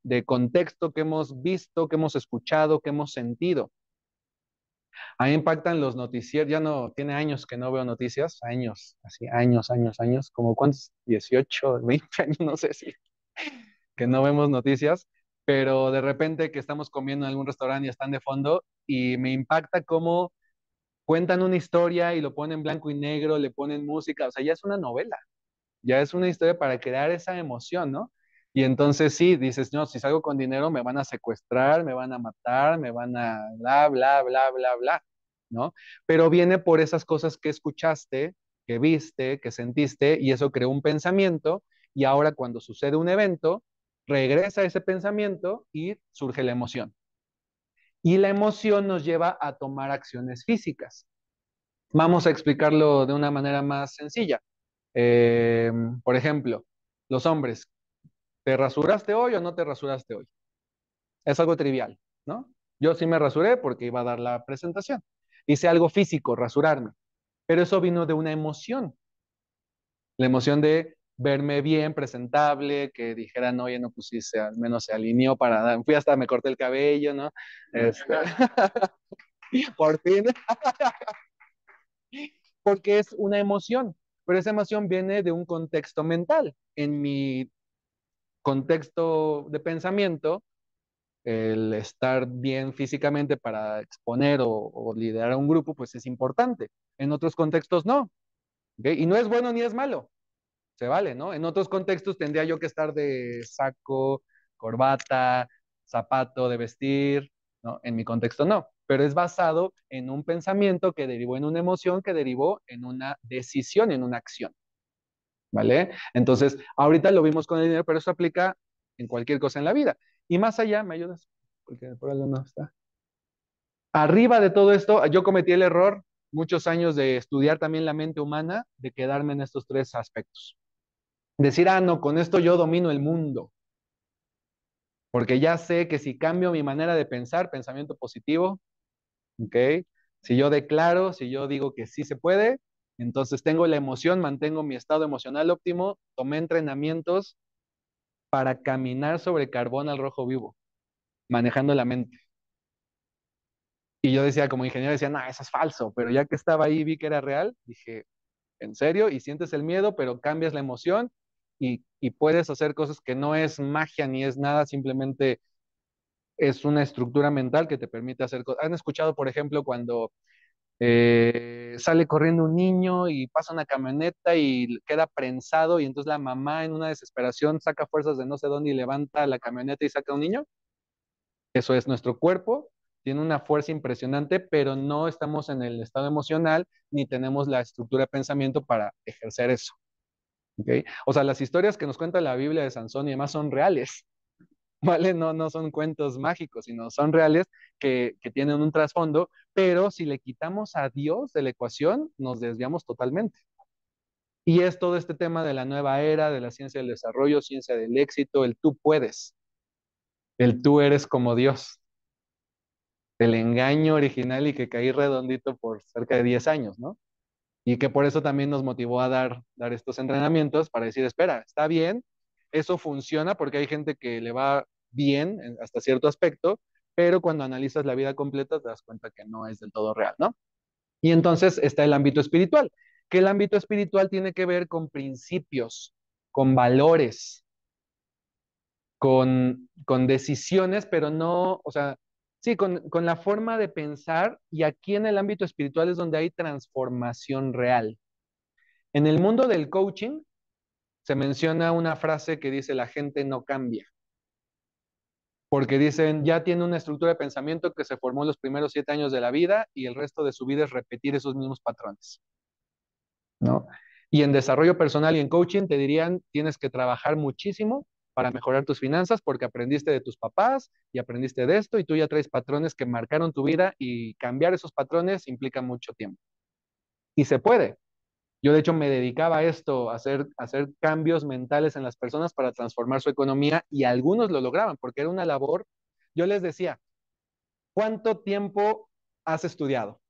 de contexto que hemos visto, que hemos escuchado, que hemos sentido. A mí me impactan los noticieros, ya no, tiene años que no veo noticias, años, así, años, como cuántos, 18, 20 años, no sé si, que no vemos noticias, pero de repente que estamos comiendo en algún restaurante y están de fondo y me impacta cómo cuentan una historia y lo ponen blanco y negro, le ponen música, o sea, ya es una novela, ya es una historia para crear esa emoción, ¿no? Y entonces sí, dices, no, si salgo con dinero me van a secuestrar, me van a matar, me van a bla, bla, bla, bla, bla, ¿no? Pero viene por esas cosas que escuchaste, que viste, que sentiste, y eso creó un pensamiento, y ahora cuando sucede un evento, regresa ese pensamiento y surge la emoción. Y la emoción nos lleva a tomar acciones físicas. Vamos a explicarlo de una manera más sencilla. Eh, por ejemplo, los hombres, ¿te rasuraste hoy o no te rasuraste hoy? Es algo trivial, ¿no? Yo sí me rasuré porque iba a dar la presentación. Hice algo físico, rasurarme, pero eso vino de una emoción, la emoción de verme bien, presentable, que dijeran, oye, no, pues sí, al menos se alineó para dar, fui hasta me corté el cabello, ¿no? Por fin, porque es una emoción, pero esa emoción viene de un contexto mental. En mi contexto de pensamiento, el estar bien físicamente para exponer o liderar a un grupo, pues es importante. En otros contextos no. ¿Okay? Y no es bueno ni es malo. Se vale, ¿no? En otros contextos tendría yo que estar de saco, corbata, zapato de vestir, ¿no? En mi contexto no. Pero es basado en un pensamiento que derivó en una emoción, que derivó en una decisión, en una acción. ¿Vale? Entonces, ahorita lo vimos con el dinero, pero eso aplica en cualquier cosa en la vida. Y más allá, ¿me ayudas? Porque por algo no está. Arriba de todo esto, yo cometí el error muchos años de estudiar también la mente humana, de quedarme en estos tres aspectos. Decir, ah, no, con esto yo domino el mundo, porque ya sé que si cambio mi manera de pensar, pensamiento positivo, ¿ok? Si yo declaro, si yo digo que sí se puede, entonces tengo la emoción, mantengo mi estado emocional óptimo, tomé entrenamientos para caminar sobre carbón al rojo vivo, manejando la mente. Y yo decía, como ingeniero, decía, no, eso es falso, pero ya que estaba ahí y vi que era real, dije, ¿en serio? Y sientes el miedo, pero cambias la emoción y puedes hacer cosas que no es magia ni es nada, simplemente es una estructura mental que te permite hacer cosas. ¿Han escuchado, por ejemplo, cuando sale corriendo un niño y pasa una camioneta y queda prensado y entonces la mamá en una desesperación saca fuerzas de no sé dónde y levanta la camioneta y saca a un niño? Eso es nuestro cuerpo, tiene una fuerza impresionante, pero no estamos en el estado emocional ni tenemos la estructura de pensamiento para ejercer eso. ¿Okay? O sea, las historias que nos cuenta la Biblia de Sansón y demás son reales, ¿vale? No, no son cuentos mágicos, sino son reales que tienen un trasfondo, pero si le quitamos a Dios de la ecuación, nos desviamos totalmente. Y es todo este tema de la nueva era, de la ciencia del desarrollo, ciencia del éxito, el tú puedes, el tú eres como Dios, el engaño original y que caí redondito por cerca de 10 años, ¿no? Y que por eso también nos motivó a dar estos entrenamientos para decir, espera, está bien, eso funciona porque hay gente que le va bien hasta cierto aspecto, pero cuando analizas la vida completa te das cuenta que no es del todo real, ¿no? Y entonces está el ámbito espiritual, que el ámbito espiritual tiene que ver con principios, con valores, con decisiones, pero no, o sea, sí, con la forma de pensar y aquí en el ámbito espiritual es donde hay transformación real. En el mundo del coaching se menciona una frase que dice la gente no cambia, porque dicen ya tiene una estructura de pensamiento que se formó los primeros 7 años de la vida y el resto de su vida es repetir esos mismos patrones, ¿no? Y en desarrollo personal y en coaching te dirían tienes que trabajar muchísimo para mejorar tus finanzas porque aprendiste de tus papás y aprendiste de esto y tú ya traes patrones que marcaron tu vida y cambiar esos patrones implica mucho tiempo. Y se puede. Yo de hecho me dedicaba a esto, a hacer cambios mentales en las personas para transformar su economía y algunos lo lograban porque era una labor. Yo les decía, ¿cuánto tiempo has estudiado?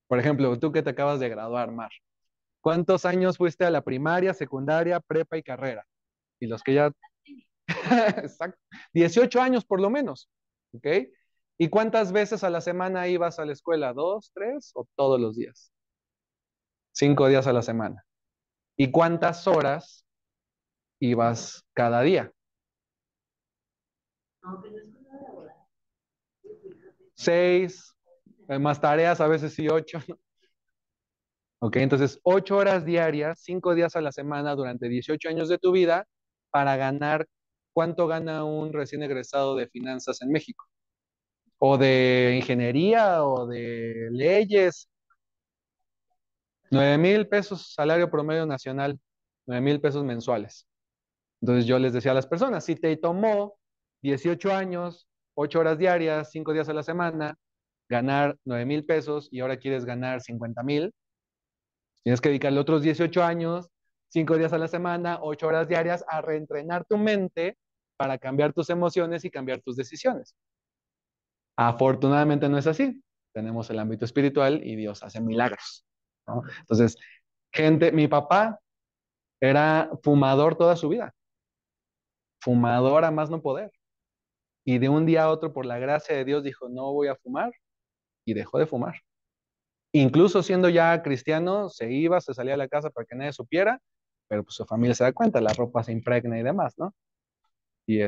Por ejemplo, tú que te acabas de graduar, Mar. ¿Cuántos años fuiste a la primaria, secundaria, prepa y carrera? Y los que ya... Exacto. 18 años por lo menos. ¿Ok? ¿Y cuántas veces a la semana ibas a la escuela? ¿2, 3 o todos los días? 5 días a la semana. ¿Y cuántas horas ibas cada día? 6, más tareas, a veces sí 8. Ok, entonces 8 horas diarias, 5 días a la semana durante 18 años de tu vida para ganar. ¿Cuánto gana un recién egresado de finanzas en México? O de ingeniería o de leyes. 9,000 pesos salario promedio nacional, 9,000 pesos mensuales. Entonces yo les decía a las personas, si te tomó 18 años, 8 horas diarias, 5 días a la semana, ganar 9,000 pesos y ahora quieres ganar 50,000, tienes que dedicarle otros 18 años, 5 días a la semana, 8 horas diarias a reentrenar tu mente para cambiar tus emociones y cambiar tus decisiones. Afortunadamente no es así. Tenemos el ámbito espiritual y Dios hace milagros, ¿no? Entonces, gente, mi papá era fumador toda su vida, fumador a más no poder. Y de un día a otro, por la gracia de Dios, dijo, no voy a fumar y dejó de fumar. Incluso siendo ya cristiano, se iba, se salía de la casa para que nadie supiera, pero pues su familia se da cuenta, la ropa se impregna y demás, ¿no? Y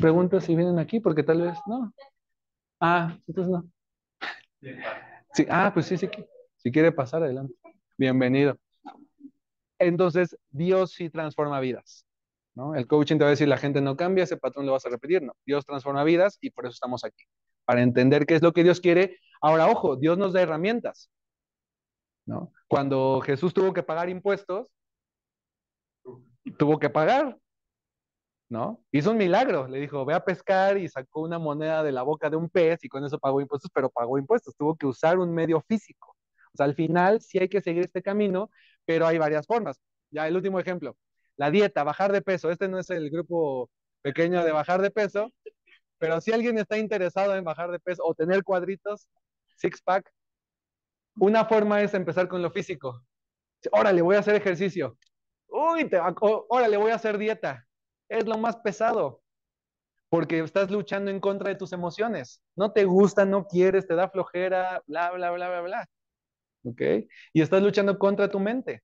pregunto si vienen aquí, porque tal vez no. Ah, entonces no. Sí, pues sí, sí, si quiere pasar adelante. Bienvenido. Entonces, Dios sí transforma vidas, ¿no? El coaching te va a decir, la gente no cambia, ese patrón lo vas a repetir, no. Dios transforma vidas y por eso estamos aquí, para entender qué es lo que Dios quiere. Ahora, ojo, Dios nos da herramientas, ¿no? Cuando Jesús tuvo que pagar impuestos, tuvo que pagar, ¿no? Hizo un milagro, le dijo, ve a pescar y sacó una moneda de la boca de un pez y con eso pagó impuestos, pero pagó impuestos, tuvo que usar un medio físico. O sea, al final sí hay que seguir este camino, pero hay varias formas. Ya el último ejemplo, la dieta, bajar de peso. Este no es el grupo pequeño de bajar de peso, pero si alguien está interesado en bajar de peso o tener cuadritos, six pack, una forma es empezar con lo físico. Órale, voy a hacer ejercicio. Uy, órale, voy a hacer dieta. Es lo más pesado, porque estás luchando en contra de tus emociones. No te gusta, no quieres, te da flojera, bla, bla, bla, bla, bla. ¿Ok? Y estás luchando contra tu mente.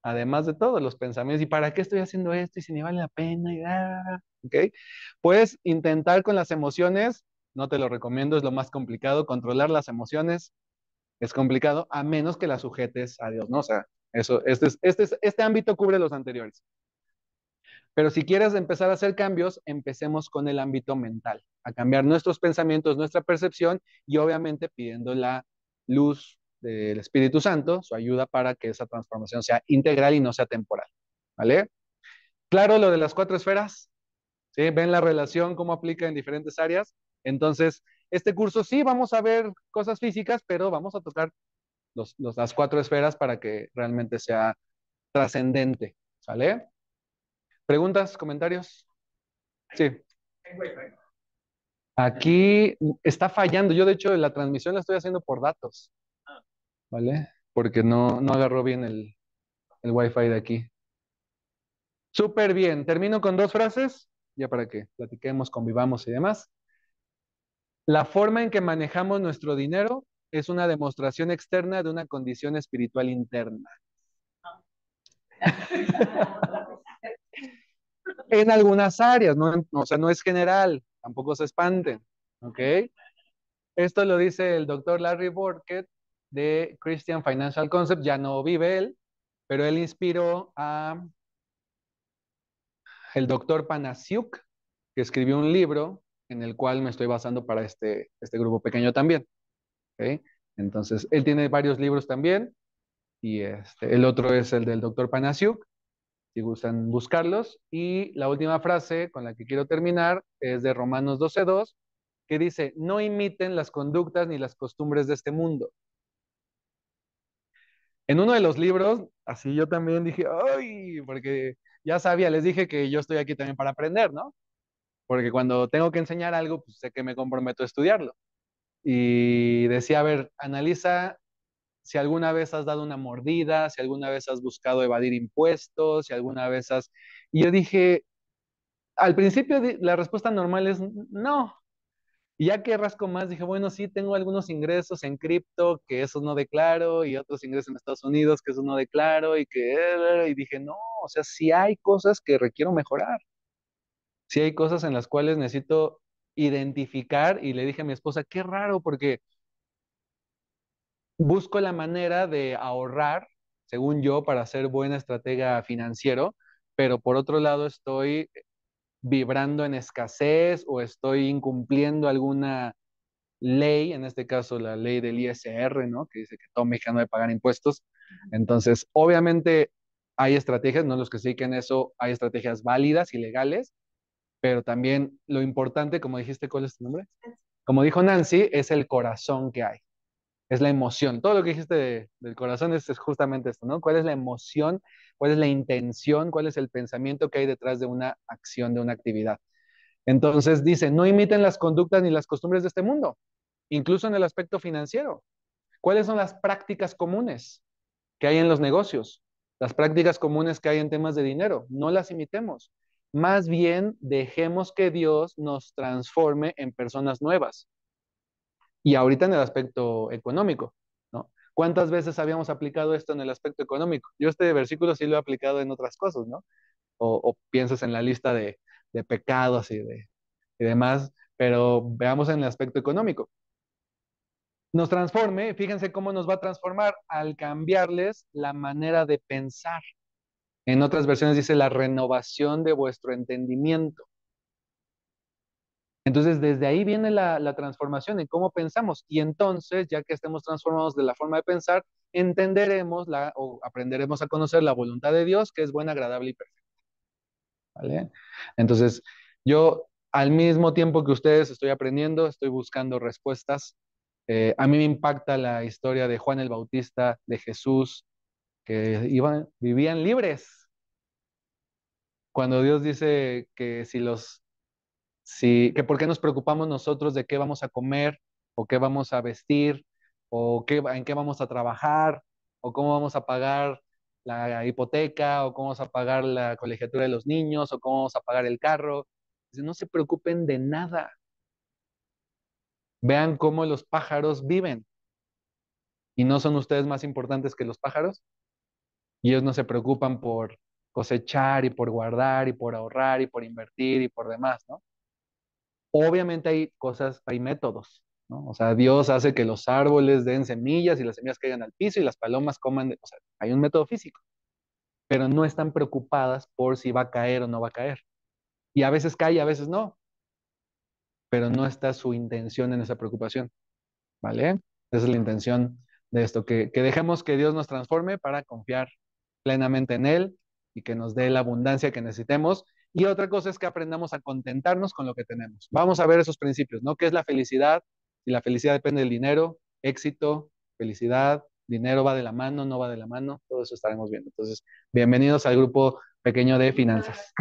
Además de todos los pensamientos, ¿y para qué estoy haciendo esto? Y si ni vale la pena, ¿ok? Puedes intentar con las emociones, no te lo recomiendo, es lo más complicado, controlar las emociones es complicado, a menos que las sujetes a Dios, ¿no? O sea, este ámbito cubre los anteriores. Pero si quieres empezar a hacer cambios, empecemos con el ámbito mental, a cambiar nuestros pensamientos, nuestra percepción y obviamente pidiendo la luz del Espíritu Santo, su ayuda para que esa transformación sea integral y no sea temporal. ¿Vale? Claro, lo de las 4 esferas, ¿sí? ¿Ven la relación, cómo aplica en diferentes áreas? Entonces, este curso sí vamos a ver cosas físicas, pero vamos a tocar las 4 esferas para que realmente sea trascendente. ¿Sale? ¿Preguntas, comentarios? Sí. Aquí está fallando. Yo, de hecho, la transmisión la estoy haciendo por datos. ¿Vale? Porque no agarró bien el Wi-Fi de aquí. Súper bien. Termino con 2 frases, ya para que platiquemos, convivamos y demás. La forma en que manejamos nuestro dinero es una demostración externa de una condición espiritual interna. En algunas áreas, ¿no? O sea, no es general, tampoco se espanten, ¿ok? Esto lo dice el doctor Larry Burkett de Christian Financial Concept, ya no vive él, pero él inspiró a el doctor Panasiuk, que escribió un libro en el cual me estoy basando para este grupo pequeño también, ¿ok? Entonces, él tiene varios libros también, y el otro es el del doctor Panasiuk. si gustan buscarlos. Y la última frase con la que quiero terminar es de Romanos 12:2, que dice, no imiten las conductas ni las costumbres de este mundo. En uno de los libros, así yo también dije, ay, porque ya sabía, les dije que yo estoy aquí también para aprender, ¿no? Porque cuando tengo que enseñar algo, pues sé que me comprometo a estudiarlo. Y decía, a ver, analiza si alguna vez has dado una mordida, si alguna vez has buscado evadir impuestos, si alguna vez has... Y yo dije, al principio la respuesta normal es no. Y ya que rasco más, dije, bueno, sí, tengo algunos ingresos en cripto que esos no declaro y otros ingresos en Estados Unidos que esos no declaro y dije, no, o sea, sí hay cosas que requiero mejorar. Sí hay cosas en las cuales necesito identificar y le dije a mi esposa, qué raro, porque busco la manera de ahorrar, según yo, para ser buena estratega financiero, pero por otro lado estoy vibrando en escasez o estoy incumpliendo alguna ley, en este caso la ley del ISR, ¿no? Que dice que todo mexicano debe pagar impuestos. Entonces, obviamente hay estrategias, no los que se dediquen a eso, hay estrategias válidas y legales, pero también lo importante, como dijiste, ¿cuál es tu nombre? Como dijo Nancy, es el corazón que hay, es la emoción. Todo lo que dijiste del corazón es justamente esto, ¿no? ¿Cuál es la emoción? ¿Cuál es la intención? ¿Cuál es el pensamiento que hay detrás de una acción, de una actividad? Entonces dice, no imiten las conductas ni las costumbres de este mundo, incluso en el aspecto financiero. ¿Cuáles son las prácticas comunes que hay en los negocios? Las prácticas comunes que hay en temas de dinero. No las imitemos. Más bien dejemos que Dios nos transforme en personas nuevas. Y ahorita en el aspecto económico, ¿no? ¿Cuántas veces habíamos aplicado esto en el aspecto económico? Yo este versículo sí lo he aplicado en otras cosas, ¿no? O piensas en la lista de pecados y demás, pero veamos en el aspecto económico. Nos transforme, fíjense cómo nos va a transformar al cambiarles la manera de pensar. En otras versiones dice la renovación de vuestro entendimiento. Entonces, desde ahí viene la transformación en cómo pensamos. Y entonces, ya que estemos transformados de la forma de pensar, entenderemos o aprenderemos a conocer la voluntad de Dios, que es buena, agradable y perfecta. ¿Vale? Entonces, yo al mismo tiempo que ustedes estoy aprendiendo, estoy buscando respuestas. A mí me impacta la historia de Juan el Bautista, de Jesús, que vivían libres. Cuando Dios dice que que por qué nos preocupamos nosotros de qué vamos a comer, o qué vamos a vestir, o en qué vamos a trabajar, o cómo vamos a pagar la hipoteca, o cómo vamos a pagar la colegiatura de los niños, o cómo vamos a pagar el carro. Dice, no se preocupen de nada. Vean cómo los pájaros viven. ¿Y no son ustedes más importantes que los pájaros? Y ellos no se preocupan por cosechar y por guardar y por ahorrar y por invertir y por demás, ¿no? Obviamente hay cosas, hay métodos, ¿no? O sea, Dios hace que los árboles den semillas y las semillas caigan al piso y las palomas coman, o sea, hay un método físico, pero no están preocupadas por si va a caer o no va a caer. Y a veces cae y a veces no, pero no está su intención en esa preocupación, ¿vale? Esa es la intención de esto, que dejemos que Dios nos transforme para confiar plenamente en Él y que nos dé la abundancia que necesitemos. Y otra cosa es que aprendamos a contentarnos con lo que tenemos. Vamos a ver esos principios, ¿no? ¿Qué es la felicidad? Si la felicidad depende del dinero, éxito, felicidad, dinero va de la mano, no va de la mano, todo eso estaremos viendo. Entonces, bienvenidos al grupo pequeño de finanzas.